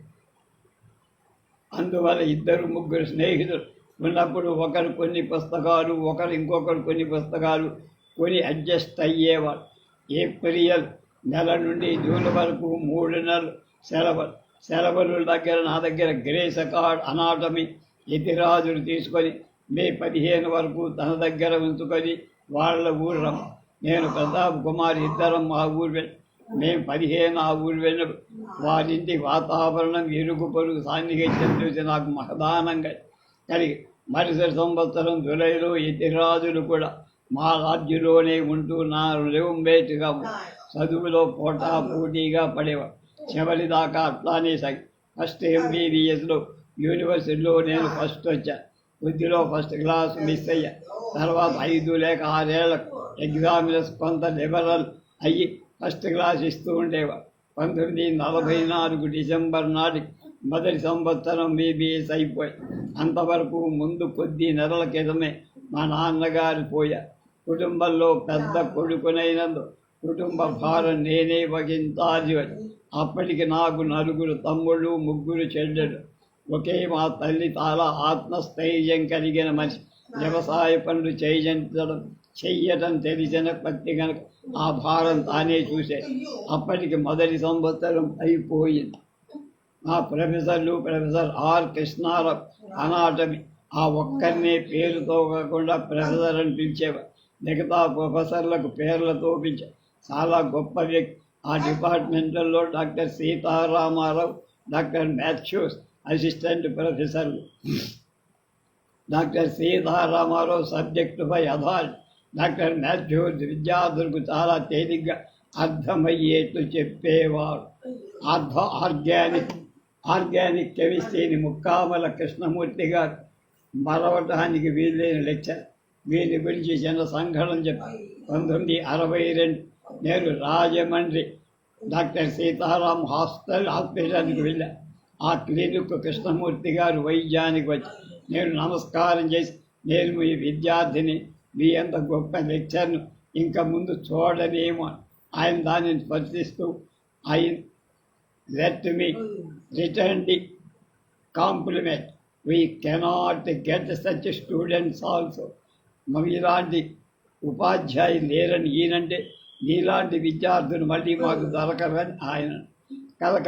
అందువల్ల 2-3 స్నేహితులు ఉన్నప్పుడు ఒకరు కొన్ని పుస్తకాలు ఇంకొకరు కొన్ని పుస్తకాలు కొని అడ్జస్ట్ అయ్యేవారు. ఏప్రిల్ నెల నుండి జూన్ వరకు 3 నెలలు సెలవుల దగ్గర నా దగ్గర గ్రేస్ అకార్డ్ అనాటమీ ఎతిరాజులు తీసుకొని మే 15 వరకు తన దగ్గర ఉంచుకొని వాళ్ళ ఊరు రమ్మ. నేను ప్రతాప్ కుమార్ ఇద్దరం మా ఊరు వెళ్ళి మేము 15 ఆ ఊరు వెళ్ళినప్పుడు వారింటి వాతావరణం ఇరుగు పొరుగు సాన్నిహిత్యం చూసి నాకు మహదానంగా కలిగి మరుసటి సంవత్సరం జూలైలో ఎతిరాజులు కూడా మా రాజ్యంలోనే ఉంటూ నా రూమ్మేట్గా చదువులో పోటీగా పడేవాడు. చివరిదాకా అట్లానే సాగి ఫస్ట్ MBBSలో యూనివర్సిటీలో నేను ఫస్ట్ వచ్చాను. బుద్ధిలో ఫస్ట్ క్లాస్ మిస్ అయ్యా. తర్వాత 5 లేక 6 ఏళ్ళకు ఎగ్జామినర్స్ కొంత లిబరల్ అయ్యి ఫస్ట్ క్లాస్ ఇస్తూ ఉండేవారు. 1944 డిసెంబర్ నాటికి మొదటి సంవత్సరం BBS అయిపోయి అంతవరకు ముందు కొద్ది నెలల క్రితమే మా నాన్నగారు పోయారు. కుటుంబంలో పెద్ద కొడుకునైనందు కుటుంబ భారం నేనే వహించాల్సి వచ్చి అప్పటికి నాకు 4 తమ్ముళ్ళు 3 చెల్లెలు. ఒకే మా తల్లి చాలా ఆత్మస్థైర్యం కలిగిన మనిషి. వ్యవసాయ పనులు చెయ్యటం తెలిసిన పత్తి కనుక ఆ భారం తానే చూసే. అప్పటికి మొదటి సంవత్సరం అయిపోయింది. మా ప్రొఫెసర్ ఆర్ కృష్ణారావు అనాటమీ ఆ ఒక్కరినే పేరుతో కాకుండా ప్రొఫెసర్ అని పిలిచేవారు. మిగతా ప్రొఫెసర్లకు పేర్లతో పిలిచారు. చాలా గొప్ప వ్యక్తి. ఆ డిపార్ట్మెంట్లో doctor Sitaramarao, doctor Mathews assistant ప్రొఫెసర్లు. డాక్టర్ సీతారామారావు సబ్జెక్టుపై అథారిటీ. డాక్టర్ మాథ్యూస్ విద్యార్థులకు చాలా తేలిగ్గా అర్థమయ్యేట్లు చెప్పేవారు. ఆర్గానిక్ కెమిస్ట్రీని ముక్కామల కృష్ణమూర్తి గారు మరవటానికి వీలైన లెక్చర్. వీరి గురించి చిన్న సంఘటన చెప్పి 1962 నేను రాజమండ్రి డాక్టర్ సీతారాం హాస్పిటల్కి వెళ్ళాను. ఆ క్లినిక్ కృష్ణమూర్తి గారు వైద్యానికి వచ్చి నేను నమస్కారం చేసి నేను మీ విద్యార్థిని, మీ అంత గొప్ప లెక్చర్ను ఇంకా ముందు చూడలేమో. ఆయన దానిని స్పర్శిస్తూ ఆయన let me return the compliment. We cannot get such students also. మీలాంటి ఉపాధ్యాయులు లేరని ఈయనంటే, నీలాంటి విద్యార్థులు మళ్ళీ మాకు దొరకరని ఆయన. కనుక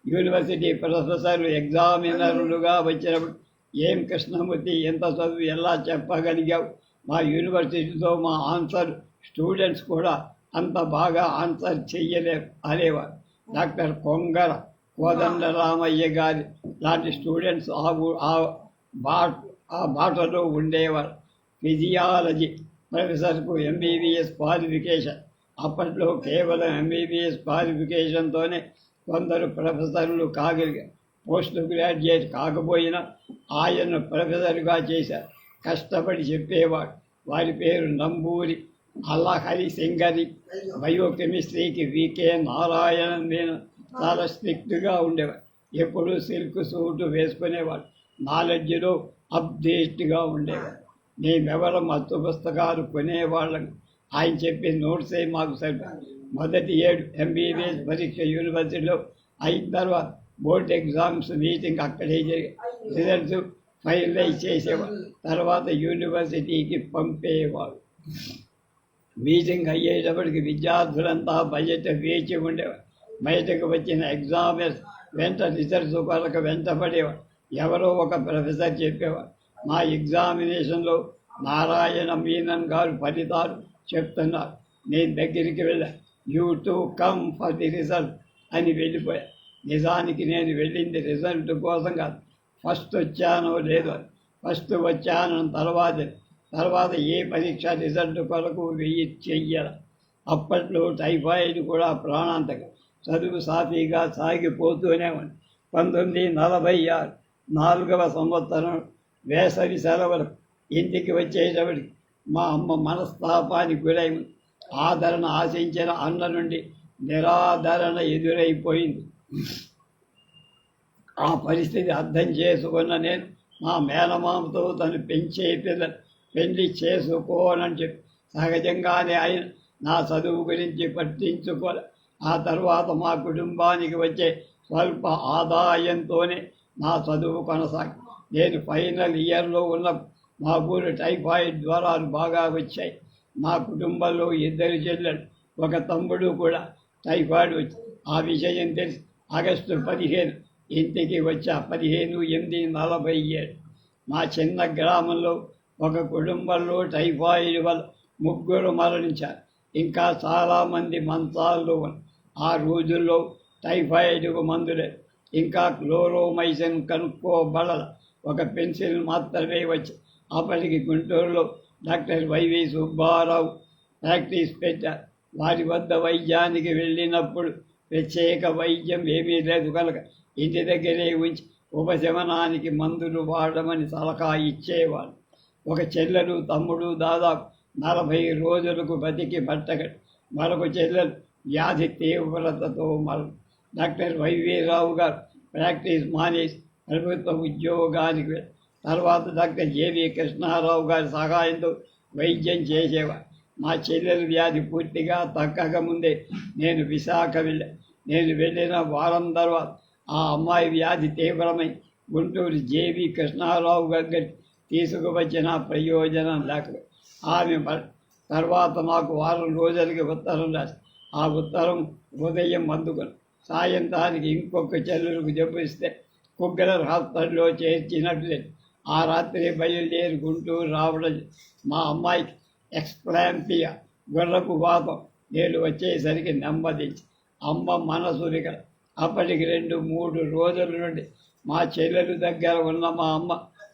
యూనివర్సిటీ ప్రొఫెసర్లు ఎగ్జామినర్లుగా వచ్చినప్పుడు, ఏం కృష్ణమూర్తి ఎంత చదువు ఎలా చెప్పగలిగావు, మా యూనివర్సిటీతో మా ఆన్సర్ స్టూడెంట్స్ కూడా అంత బాగా ఆన్సర్ చెయ్యలేరు అనేవారు. డాక్టర్ కొంగర కోదండరామయ్య గారి లాంటి స్టూడెంట్స్ ఆ బాటలో ఉండేవారు. ఫిజియాలజీ ప్రొఫెసర్కు ఎంబీబీఎస్ క్వాలిఫికేషన్. అప్పట్లో కేవలం ఎంబీబీఎస్ క్వాలిఫికేషన్తోనే కొందరు ప్రొఫెసర్లు కాగలిగారు. పోస్ట్ గ్రాడ్యుయేట్ కాకపోయినా ఆయన్ను ప్రొఫెసర్గా చేశారు. కష్టపడి చెప్పేవాడు. వారి పేరు నంబూరి అల్లహరి సింగరి. బయోకెమిస్ట్రీకి వికే నారాయణన్ మీద చాలా స్ట్రిక్ట్గా ఉండేవాడు. ఎప్పుడూ సిల్క్ సూటు వేసుకునేవాడు. నాలెడ్జ్లో అప్డేట్గా ఉండేవాడు. మేమెవరం మత్తు పుస్తకాలు కొనేవాళ్ళం. ఆయన చెప్పే నోట్సే మాకు సరిపోయింది. మొదటి 7 ఎంబీబీఎస్ పరీక్ష యూనివర్సిటీలో అయిన తర్వాత బోర్డ్ ఎగ్జామ్స్ మీటింగ్ అక్కడే జరిగి రిజల్ట్స్ ఫైనలైజ్ చేసేవాడు. తర్వాత యూనివర్సిటీకి పంపేవాడు. మీటింగ్ అయ్యేటప్పటికి విద్యార్థులంతా బయట వేచి ఉండేవారు. బయటకు వచ్చిన ఎగ్జామినర్స్ వెంట రిజల్ట్స్ కొరకు వెంటపడేవాడు. ఎవరో ఒక ప్రొఫెసర్ చెప్పేవాడు, మా ఎగ్జామినేషన్లో నారాయణ మీనన్ గారు ఫలితాలు చెప్తున్నారు. నేను దగ్గరికి వెళ్ళాను. You to come for the result అని వెళ్ళిపోయా. నిజానికి నేను వెళ్ళింది రిజల్ట్ కోసం కాదు. ఫస్ట్ వచ్చానో లేదో, ఫస్ట్ వచ్చాను తర్వాత ఏ పరీక్ష రిజల్ట్ కొరకు వెయ్యి చెయ్యాల. అప్పట్లో టైఫాయిడ్ కూడా ప్రాణాంతకం. చదువు సాఫీగా సాగిపోతూనే ఉంది. 1946 4వ సంవత్సరం వేసవి సెలవులు ఇంటికి వచ్చేటప్పటికి మా అమ్మ మనస్తాపానికి గురై ఆదరణ ఆశించిన అన్న నుండి నిరాదరణ ఎదురైపోయింది. ఆ పరిస్థితి అర్థం చేసుకున్న నేను మా మేనమామతో తను పెంచే పిల్లలు పెళ్లి చేసుకోనని చెప్పి సహజంగానే ఆయన నా చదువు గురించి పట్టించుకోలే. ఆ తర్వాత మా కుటుంబానికి వచ్చే స్వల్ప ఆదాయంతోనే నా చదువు కొనసాగి నేను ఫైనల్ ఇయర్లో ఉన్న మా ఊరు టైఫాయిడ్ జ్వరాలు బాగా వచ్చాయి. మా కుటుంబంలో 2 చెల్లెలు, ఒక తమ్ముడు కూడా టైఫాయిడ్ వచ్చి ఆ విషయం తెలిసి ఆగస్టు 15 ఇంటికి వచ్చా. 15/8/47. మా చిన్న గ్రామంలో ఒక కుటుంబంలో టైఫాయిడ్ వల్ల 3 మరణించారు. ఇంకా చాలామంది మంచాల్లో ఉన్నారు. ఆ రోజుల్లో టైఫాయిడ్కు మందులే, ఇంకా క్లోరోమైసిన్ కనుక్కోబడాల. ఒక పెన్సిల్ మాత్రమే వచ్చి అప్పటికి గుంటూరులో డాక్టర్ వైవి సుబ్బారావు ప్రాక్టీస్ పెట్టారు. వారి వద్ద వైద్యానికి వెళ్ళినప్పుడు ప్రత్యేక వైద్యం ఏమీ లేదు కనుక ఇంటి దగ్గరే ఉంచి ఉపశమనానికి మందులు వాడమని సలహా ఇచ్చేవారు. ఒక చెల్లెలు తమ్ముడు దాదాపు 40 రోజులకు బతికి బట్టగట్టు. మరొక చెల్లెలు వ్యాధి తీవ్రతతో డాక్టర్ వైవి రావు గారు ప్రాక్టీస్ మానేసి ప్రభుత్వ ఉద్యోగానికి వెళ్ళి తర్వాత డాక్టర్ జేవి కృష్ణారావు గారి సహాయంతో వైద్యం చేసేవారు. మా చెల్లెలు వ్యాధి పూర్తిగా తగ్గక ముందే నేను విశాఖ వెళ్ళాను. నేను వెళ్ళిన వారం తర్వాత ఆ అమ్మాయి వ్యాధి తీవ్రమై గుంటూరు జేవి కృష్ణారావు గారి తీసుకువచ్చిన ప్రయోజనం లేక ఆమె తర్వాత నాకు వారం రోజులకి ఉత్తరం రాసి ఆ ఉత్తరం ఉదయం అందుకుని సాయంత్రానికి ఇంకొక చెల్లెలకు జబ్బిస్తే కుగ్గర హాస్పిటల్లో చేర్చినట్లే ఆ రాత్రి బయలుదేరి గుంటూరు రావడం. మా అమ్మాయికి ఎక్స్ప్లాంపియా గుర్రపు వాతం. నేను వచ్చేసరికి నెమ్మదించి అమ్మ మనసునిక. అప్పటికి 2-3 రోజుల నుండి మా చెల్లెలు దగ్గర ఉన్న మా అమ్మ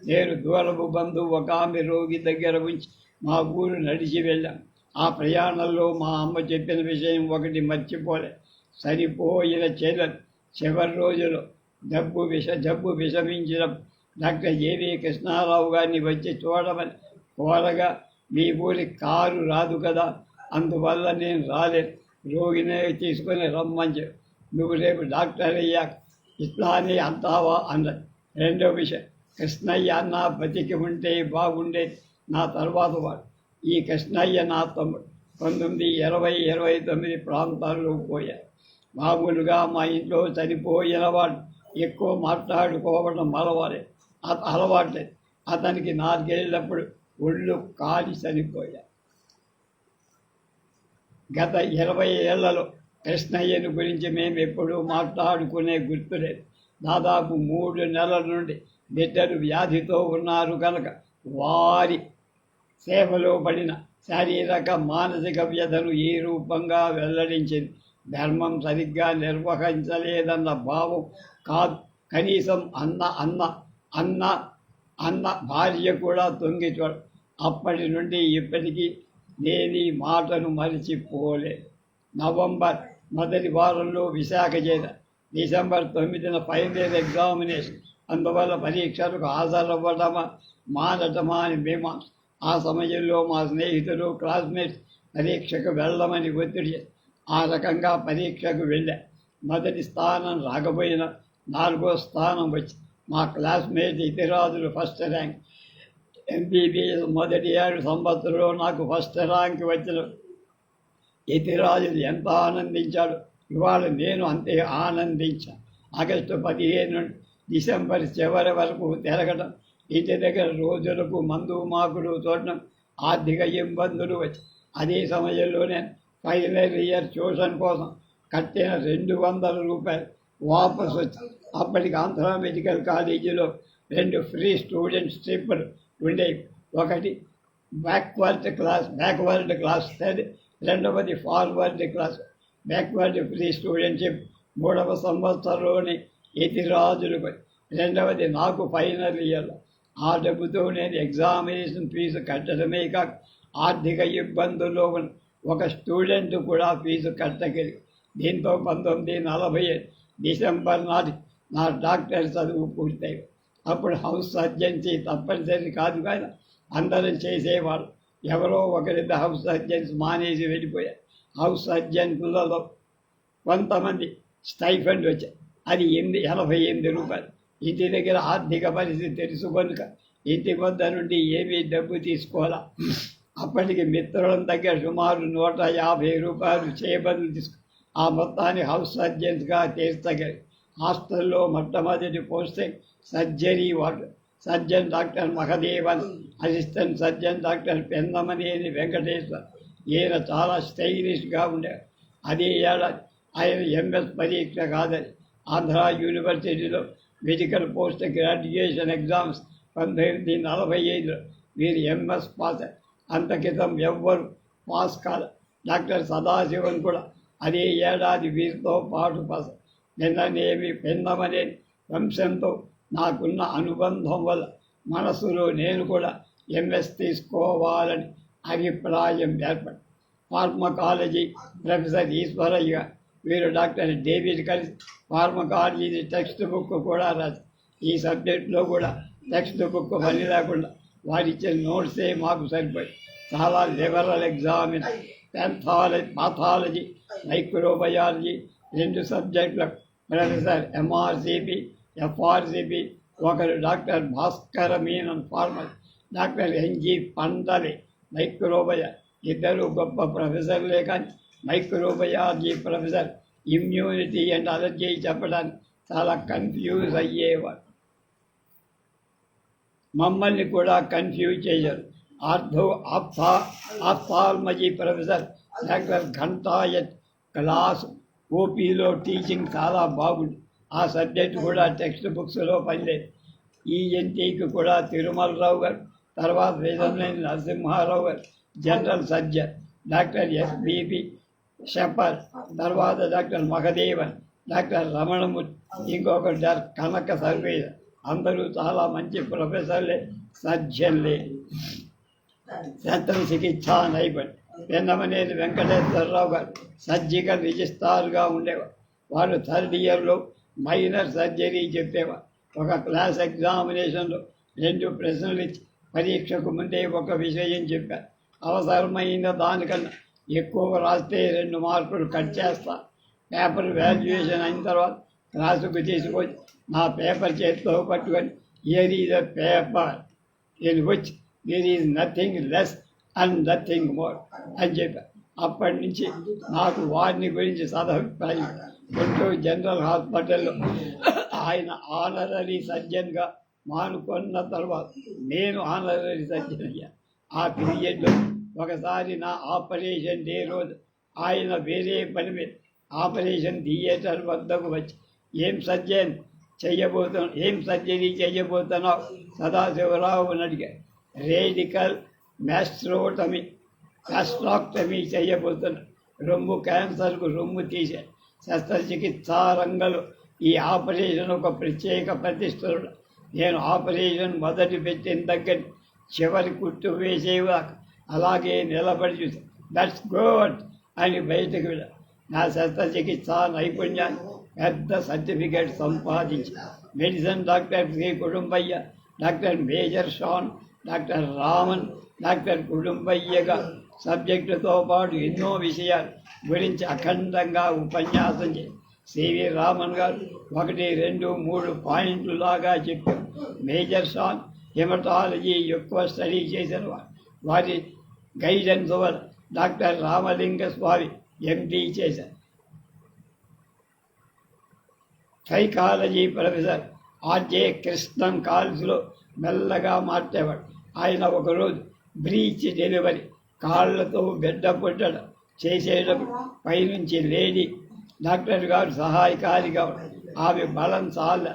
నేను దూరపు బంధువు ఒక ఆమె రోగి దగ్గర ఉంచి మా ఊరు నడిచి వెళ్ళాం. ఆ ప్రయాణంలో మా అమ్మ చెప్పిన విషయం ఒకటి మర్చిపోలే. సరిపోయిన చెల్లెలు చివరి రోజులో జబ్బు విషమించిన డాక్టర్ జేవి కృష్ణారావు గారిని వచ్చి చూడమని కోరగా, మీ ఊరి కారు రాదు కదా, అందువల్ల నేను రాలేదు, రోగిని తీసుకొని రమ్మని చెప్పి నువ్వు రేపు డాక్టర్ అయ్యాక ఇట్లానే అంటావా అన్నది. రెండో విషయం, కృష్ణయ్య అన్న బతికి ఉంటే బాగుండేది, నా తర్వాత వాడు ఈ కృష్ణయ్య నా తమ్ముడు 1929 ప్రాంతాల్లో పోయారు. మామూలుగా మా ఇంట్లో చనిపోయిన వాడు ఎక్కువ మాట్లాడుకోవడం అలవాట్లేదు. అతనికి 4 ఏళ్ళప్పుడు ఒళ్ళు కాలి చనిపోయారు. గత 20 ఏళ్లలో కృష్ణయ్యను గురించి మేము ఎప్పుడూ మాట్లాడుకునే గుర్తులేదు. దాదాపు 3 నెలల నుండి బిడ్డలు వ్యాధితో ఉన్నారు కనుక వారి సేవలో పడిన శారీరక మానసిక వ్యధను ఈ రూపంగా వెల్లడించింది. ధర్మం సరిగ్గా నిర్వహించలేదన్న భావం కాదు, కనీసం అన్న భార్య కూడా తొంగి చూడ. అప్పటి నుండి ఇప్పటికీ నేను ఈ మాటను మరిచిపోలేదు. నవంబర్ మొదటి వారంలో విశాఖ చేరాను. డిసెంబర్ 9న ఫైనల్ ఎగ్జామినేషన్. అందువల్ల పరీక్షలకు హాజరవ్వడమా మానటమా అని మీమాంస. ఆ సమయంలో మా స్నేహితులు క్లాస్మేట్స్ పరీక్షకు వెళ్ళమని ఒత్తిడి. ఆ రకంగా పరీక్షకు వెళ్ళా. మొదటి స్థానం రాకపోయినా 4వ స్థానం వచ్చి మా క్లాస్మేట్ ఇతిరాజులు ఫస్ట్ ర్యాంక్. MBBS మొదటి 7 సంవత్సరంలో నాకు ఫస్ట్ ర్యాంక్ వచ్చిన ఇతిరాజులు ఎంత ఆనందించాడు. ఇవాళ నేను అంతే ఆనందించాను. ఆగస్టు 15 నుండి డిసెంబర్ చివరి వరకు తిరగడం, ఇంటి దగ్గర రోజులకు మందు మాకుడు చూడడం, ఆర్థిక ఇబ్బందులు వచ్చి అదే సమయంలో నేను ఫైనల్ ఇయర్ ట్యూషన్ కోసం కట్టిన 200 రూపాయలు వాపసు వచ్చి అప్పటికి ఆంధ్ర మెడికల్ కాలేజీలో 2 ఫ్రీ స్టూడెంట్స్ ట్రిప్పులు ఉండేవి. ఒకటి బ్యాక్వర్డ్ క్లాస్, రెండవది forward class. Backward free studentship 3వ సంవత్సరంలోని ఎతిరాజులకు, రెండవది నాకు ఫైనల్ ఇయర్లో. ఆ డబ్బుతో నేను ఎగ్జామినేషన్ ఫీజు కట్టడమే కాక ఆర్థిక ఇబ్బందుల్లో ఉన్న ఒక స్టూడెంట్ కూడా ఫీజు కట్టగలిగి. దీంతో 1947 డిసెంబర్ నాటి నా డాక్టర్ చదువు పూర్తయింది. అప్పుడు హౌస్ సర్జన్సీ తప్పనిసరి కాదు కానీ అందరం చేసేవాళ్ళు. ఎవరో ఒకరిద్దరు హౌస్ సర్జన్స్ మానేసి వెళ్ళిపోయారు. హౌస్ సర్జన్లలో కొంతమంది స్టైఫండ్ వచ్చాయి, అది 88 రూపాయలు. ఇంటి దగ్గర ఆర్థిక పరిస్థితి తెలుసు కనుక ఇంటి వద్ద నుండి ఏమీ డబ్బు తీసుకోవాలా. అప్పటికి మిత్రుల దగ్గర సుమారు 150 రూపాయలు చేయబదులు తీసుకు ఆ మొత్తాన్ని హౌస్ సర్జన్స్గా తీర్చగలి. హాస్టల్లో మొట్టమొదటి posting surgery ward. Surgeon doctor Mahadevan, assistant surgeon doctor Pennamaneni Venkateshwar. ఈయన చాలా స్టైలిష్గా ఉండేవారు. అదే ఏడాది ఆయన MS పరీక్ష కాదని ఆంధ్ర యూనివర్సిటీలో మెడికల్ పోస్ట్ గ్రాడ్యుయేషన్ ఎగ్జామ్స్ 1945లో వీరు MS పాస్. అంత క్రితం ఎవ్వరు పాస్ కాదు. డాక్టర్ సదాశివన్ కూడా అదే ఏడాది వీరితో పాటు పాస్. పెన్నమనే వంశంతో నాకున్న అనుబంధం వల్ల మనసులో నేను కూడా MS తీసుకోవాలని అభిప్రాయం ఏర్పడి ఫార్మకాలజీ ప్రొఫెసర్ ఈశ్వరయ్య, వీరు డాక్టర్ డేవిడ్ కలిసి ఫార్మకాలజీ టెక్స్ట్ బుక్ కూడా రాశారు. ఈ సబ్జెక్టులో కూడా టెక్స్ట్ బుక్ పని లేకుండా వారిచ్చిన నోట్సే మాకు సరిపోయి చాలా లిబరల్ ఎగ్జామిన్. పాథాలజీ, మైక్రోబయాలజీ 2 సబ్జెక్టులకు ప్రొఫెసర్ MRCP, FRCP, ఒకరు doctor Bhaskara Menon pharmacy, doctor NG Pandali microbiology. ఇద్దరు గొప్ప ప్రొఫెసర్లే కానీ microbiology professor immunity and allergy చెప్పడానికి చాలా కన్ఫ్యూజ్ అయ్యేవారు. మమ్మల్ని కూడా కన్ఫ్యూజ్ చేశారు. Ophthalmology professor doctor Ghantayat class ఓపీలో టీచింగ్ చాలా బాగుంది. ఆ సబ్జెక్ట్ కూడా టెక్స్ట్ బుక్స్లో పనిలేదు. ENTకి కూడా తిరుమలరావు గారు, తర్వాత వేదంనేని నరసింహారావు గారు general surgeon, doctor SBP shepherd, తర్వాత డాక్టర్ మహదేవన్, డాక్టర్ రమణమూర్తి, ఇంకొకరు కనక సర్వేయర్. అందరూ చాలా మంచి ప్రొఫెసర్లే, సర్జన్లే. శస్త్రచికిత్సా నైపుణ్యం. పెన్నమనేని వెంకటేశ్వరరావు గారు సర్జికల్ రిజిస్ట్రార్గా ఉండేవారు. వారు 3rd ఇయర్లో మైనర్ సర్జరీ చెప్పేవారు. ఒక క్లాస్ ఎగ్జామినేషన్లో 2 ప్రశ్నలు ఇచ్చి పరీక్షకు ముందే ఒక విషయం చెప్పారు. అవసరమైన దానికన్నా ఎక్కువ రాస్తే 2 మార్కులు కట్ చేస్తా. పేపర్ వాల్యుయేషన్ అయిన తర్వాత క్లాసుకు తీసుకొచ్చి నా పేపర్ చేతితో పట్టుకొని ఏది పేపర్ నేను వచ్చి there is nothing less and nothing more అని చెప్పారు. అప్పటి నుంచి నాకు వారిని గురించి సదభిప్రాయం. గుంటూరు జనరల్ హాస్పిటల్లో ఆయన ఆనరరీ సర్జన్గా మానుకున్న తర్వాత నేను ఆనరరీ సర్జన్ అయ్యా. ఆ పీరియడ్లో ఒకసారి నా ఆపరేషన్ డే రోజు ఆయన వేరే పని మీద ఆపరేషన్ థియేటర్ వద్దకు వచ్చి ఏం సర్జరీ చేయబోతున్నావు సదాశివరావు అని అడిగారు. రేడికల్ మ్యాస్ట్రాక్టమీ చేయబోతున్నా. రొమ్ము క్యాన్సర్కు రొమ్ము తీసే శస్త్రచికిత్సా రంగంలో ఈ ఆపరేషన్ ఒక ప్రత్యేక ప్రతిష్టలు. నేను ఆపరేషన్ మొదటి పెట్టిన దగ్గర చివరి కుట్టు వేసేవాక అలాగే నిలబడి చూసాను. దట్స్ గుడ్ అని బయటకు వెళ్ళా. నా శస్త్రచికిత్సా నైపుణ్యాన్ని పెద్ద సర్టిఫికేట్ సంపాదించి medicine doctor Shri Kutumbaiah, doctor major Shan, doctor Raman, doctor కుటుంబయ్యగా సబ్జెక్టుతో పాటు ఎన్నో విషయాల గురించి అఖండంగా ఉపన్యాసం చేసి సివి రామన్ గారు 1, 2, 3 పాయింట్లు లాగా చెప్పారు. మేజర్ షాన్ హెమటాలజీ ఎక్కువ స్టడీ చేసిన వారి గైడెన్స్ వల్ల డాక్టర్ రామలింగ స్వామి ఎండి చేశారు. సైకాలజీ ప్రొఫెసర్ ఆర్జే కృష్ణన్ కాల్స్లో మెల్లగా మార్చేవాడు. ఆయన ఒకరోజు బ్రీచ్ డెలివరీ కాళ్లతో బిడ్డ పుట్టడం చేసేటప్పుడు పైనుంచి లేడీ డాక్టర్ గారు సహాయకారిగా ఆమె బలం చాల.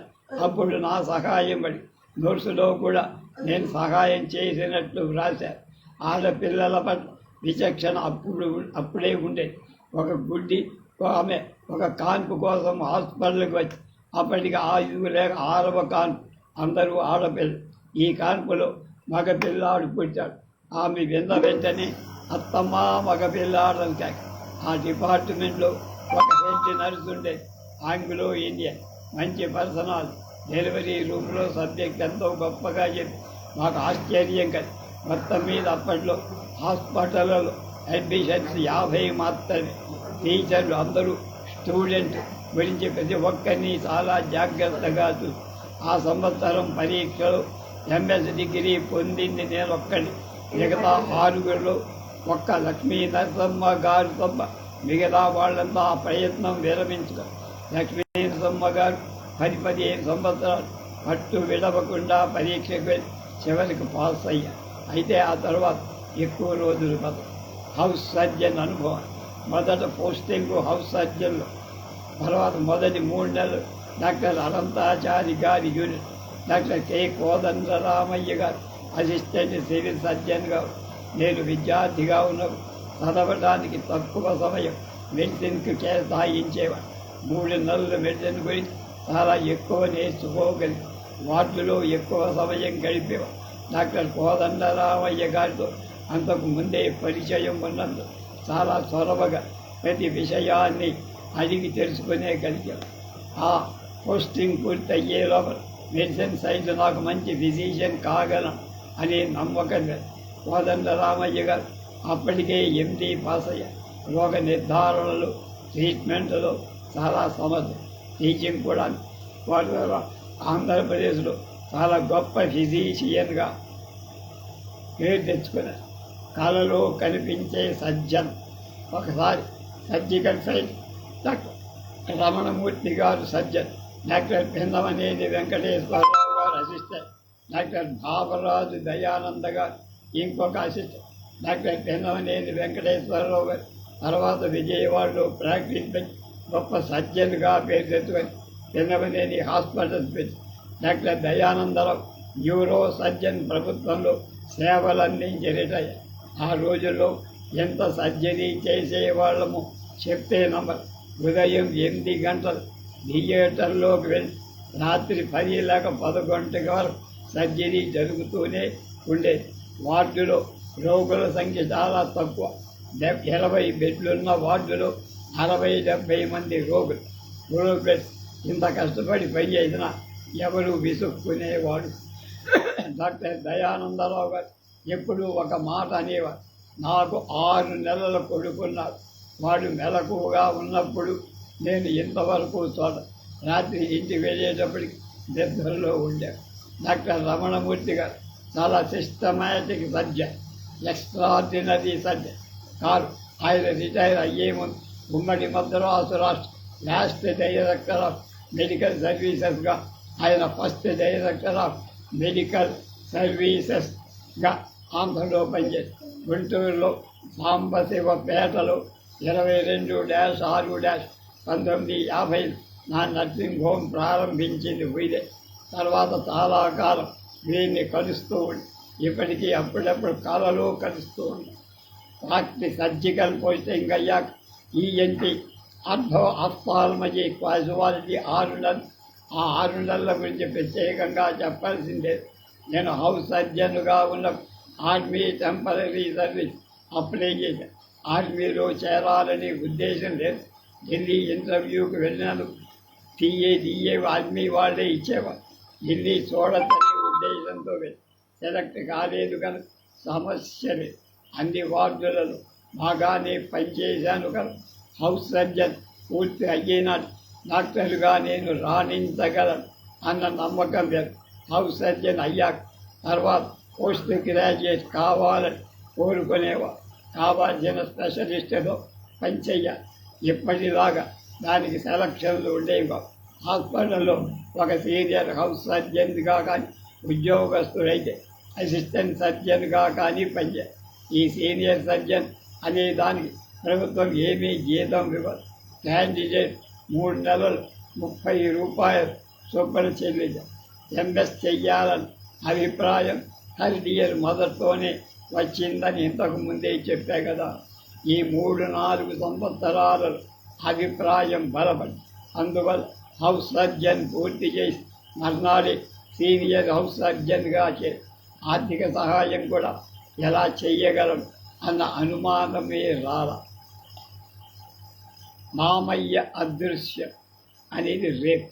అప్పుడు నా సహాయం పడి నర్సులో కూడా నేను సహాయం చేసినట్లు వ్రాశారు. ఆడపిల్లల పట్ల విచక్షణ అప్పుడే ఉండేది. ఒక గుడ్డి ఆమె ఒక కాన్పు కోసం హాస్పిటల్కి వచ్చి అప్పటికి 5 లేక 6వ కాన్పు. అందరూ ఆడపిల్లలు. ఈ కాన్పులో మగపిల్లాడు పుట్టాడు. ఆమె విన్న వెంటనే అత్తమ్మ మగపిల్లాడని కాక. ఆ డిపార్ట్మెంట్లో ఒక హెడ్ నర్సు ఉండేది, ఆంగ్లో ఇండియన్, మంచి పర్సనల్. డెలివరీ రూమ్లో సబ్జెక్ట్ ఎంతో గొప్పగా చెప్పి మాకు ఆశ్చర్యం కలిగి. మొత్తం మీద అప్పట్లో హాస్పిటల్లో అడ్మిషన్స్ 50 మాత్రమే. టీచర్లు అందరూ స్టూడెంట్ గురించి ప్రతి ఒక్కరిని చాలా జాగ్రత్తగా చూసి ఆ సంవత్సరం పరీక్షలో ఎంఎస్ డిగ్రీ పొందింది నేను ఒక్కడి. మిగతా 6గురిలో ఒక్క లక్ష్మీ నరసమ్మ గారు తప్ప మిగతా వాళ్ళంతా ఆ ప్రయత్నం విరమించారు. లక్ష్మీ నరసమ్మ గారు 10-15 సంవత్సరాలు పట్టు విడవకుండా పరీక్షకు వెళ్ళి చివరికి పాస్ అయ్యారు. అయితే ఆ తర్వాత ఎక్కువ రోజులు హౌస్ సర్జన్ అనుభవం. మొదట పోస్టింగ్ హౌస్ సర్జన్లో, తర్వాత మొదటి 3 నెలలు డాక్టర్ అనంతాచారి గారి యూనిట్, డాక్టర్ కె కోదండరామయ్య గారు అసిస్టెంట్ సివిల్ సర్జన్గా. నేను విద్యార్థిగా ఉన్నప్పుడు చదవడానికి తక్కువ సమయం మెడిసిన్కి కేటాయించేవాడు. 3 నెలలు మెడిసిన్ గురించి చాలా ఎక్కువ నేర్చుకోగలిగి వార్డులో ఎక్కువ సమయం గడిపేవాడు. డాక్టర్ కోదండరామయ్య గారితో అంతకు ముందే పరిచయం ఉన్నందు చాలా చొరవగా ప్రతి విషయాన్ని అడిగి తెలుసుకునేగలిగాం. ఆ పోస్టింగ్ పూర్తయ్యే లోపల మెడిసిన్ సైడ్ నాకు మంచి ఫిజిషియన్ కాగలను అనే నమ్మకం లేదు. కోదండరామయ్య గారు అప్పటికే ఎండి పాస్ అయ్యారు. రోగ నిర్ధారణలు, ట్రీట్మెంట్లో చాలా సమర్థ. టీచింగ్ కూడా వారి ఆంధ్రప్రదేశ్లో చాలా గొప్ప ఫిజిషియన్గా పేరు తెచ్చుకున్నారు. కళలో కనిపించే సర్జన్. ఒకసారి సర్జికల్ సైట్ డాక్టర్ రమణమూర్తి గారు సర్జన్, డాక్టర్ పిందమనేని వెంకటేశ్వరరావు గారు అసిస్టెంట్, డాక్టర్ బాబరాజు దయానంద గారు ఇంకొక అసిస్టెంట్, డాక్టర్ పిందమనేని వెంకటేశ్వరరావు గారు తర్వాత విజయవాడలో ప్రాక్టీస్ పెట్టి గొప్ప సర్జన్గా పేరు తెచ్చుకొని పిందమనేని హాస్పిటల్ పెట్టి డాక్టర్ దయానందరావు న్యూరో సర్జన్ ప్రభుత్వంలో సేవలందించి రిటైర్. ఆ రోజుల్లో ఎంత సర్జరీ చేసేవాళ్ళము చెప్తే నమ్మరు. ఉదయం 8 గంటలు థియేటర్లోకి వెళ్ళి రాత్రి 10 లేక 11 వరకు సర్జరీ జరుగుతూనే ఉండేది. వార్డులో రోగుల సంఖ్య చాలా తక్కువ. 20 బెడ్లున్న వార్డులో 60-70 మంది రోగులు. బ్యూరోక్రట్స్ ఇంత కష్టపడి పనిచేసినా ఎవరు విసుక్కునేవాడు. డాక్టర్ దయానందరావు గారు ఎప్పుడూ ఒక మాట అనేవారు. నాకు 6 నెలల కొడుకున్నారు. వాడు మెలకువగా ఉన్నప్పుడు నేను ఇంతవరకు చోట రాత్రి ఇంటికి వెళ్ళేటప్పటికి నిద్రలో ఉండారు. డాక్టర్ రమణమూర్తి గారు చాలా systematic surgeon, extraordinary surgeon car. ఆయన రిటైర్ అయ్యే ముందు ఉమ్మడి మద్రాసు రాష్ట్ర లాస్ట్ డైరెక్టర్ ఆఫ్ మెడికల్ సర్వీసెస్గా, ఆయన ఫస్ట్ డైరెక్టర్ ఆఫ్ మెడికల్ సర్వీసెస్గా ఆంధ్రలో పనిచేసి గుంటూరులో సాంబశివపేటలో 22-6-1950 నా నర్సింగ్ హోమ్ ప్రారంభించింది వీరే. తర్వాత చాలా కాలం వీరిని కలుస్తూ ఉండి ఇప్పటికీ అప్పుడప్పుడు కళలో కలుస్తూ ఉంటాం. ప్రాక్టీస్ సర్జికల్ పోస్టింగ్ అయ్యాక ఈఎన్టీ ఆఫ్థాల్మజీ క్వాజువాలజీ 6 నెలలు. ఆ 6 నెలల గురించి ప్రత్యేకంగా చెప్పాల్సిందే. నేను హౌస్ సర్జన్గా ఉన్న ఆర్మీ టెంపరీ సర్వీస్ అప్లై చేశాను. ఆర్మీలో చేరాలని ఉద్దేశం లేదు. ఢిల్లీ ఇంటర్వ్యూకి వెళ్ళినాను. డిఏ ఆర్మీ వాళ్ళే ఇచ్చేవారు. ఢిల్లీ చూడచ్చనే ఉద్దేశంతో వెళ్ళి సెలెక్ట్ కాలేదు కనుక సమస్య లేదు. అన్ని వార్డులలో బాగానే పనిచేశాను కనుక హౌస్ సర్జన్ పూర్తి అయ్యేనాడు డాక్టర్గా నేను రాణించగలను అన్న నమ్మకం లేదు. హౌస్ సర్జన్ అయ్యాక తర్వాత పోస్ట్ గ్రాడ్యుయేట్ కావాలని కోరుకునేవారు. కావాల్సిన స్పెషలిస్టులో పనిచేయాలి. ఇప్పటిలాగా దానికి సెలక్షన్లు ఉండేవి. హాస్పిటల్లో ఒక సీనియర్ హౌస్ సర్జన్గా కానీ ఉద్యోగస్తుడైతే అసిస్టెంట్ సర్జన్గా కానీ పనిచేయాలి. ఈ సీనియర్ సర్జన్ అనే దానికి ప్రభుత్వం ఏమీ జీతం ఇవ్వదు. క్యాండిడేట్ 3 నెలలు 30 రూపాయలు చొప్పున చెల్లించాలి. ఎంఎస్ చెయ్యాలని అభిప్రాయం థర్డ్ ఇయర్ మొదట్లోనే వచ్చిందని ఇంతకు ముందే చెప్పా కదా. ఈ 3-4 సంవత్సరాలలో అభిప్రాయం బలపడి అందువల్ల హౌస్ సర్జన్ పూర్తి చేసి మర్నాడే సీనియర్ హౌస్ సర్జన్గా చేసి ఆర్థిక సహాయం కూడా ఎలా చెయ్యగలం అన్న అనుమానమే రాల. మామయ్య అదృశ్యం అనేది రేపు.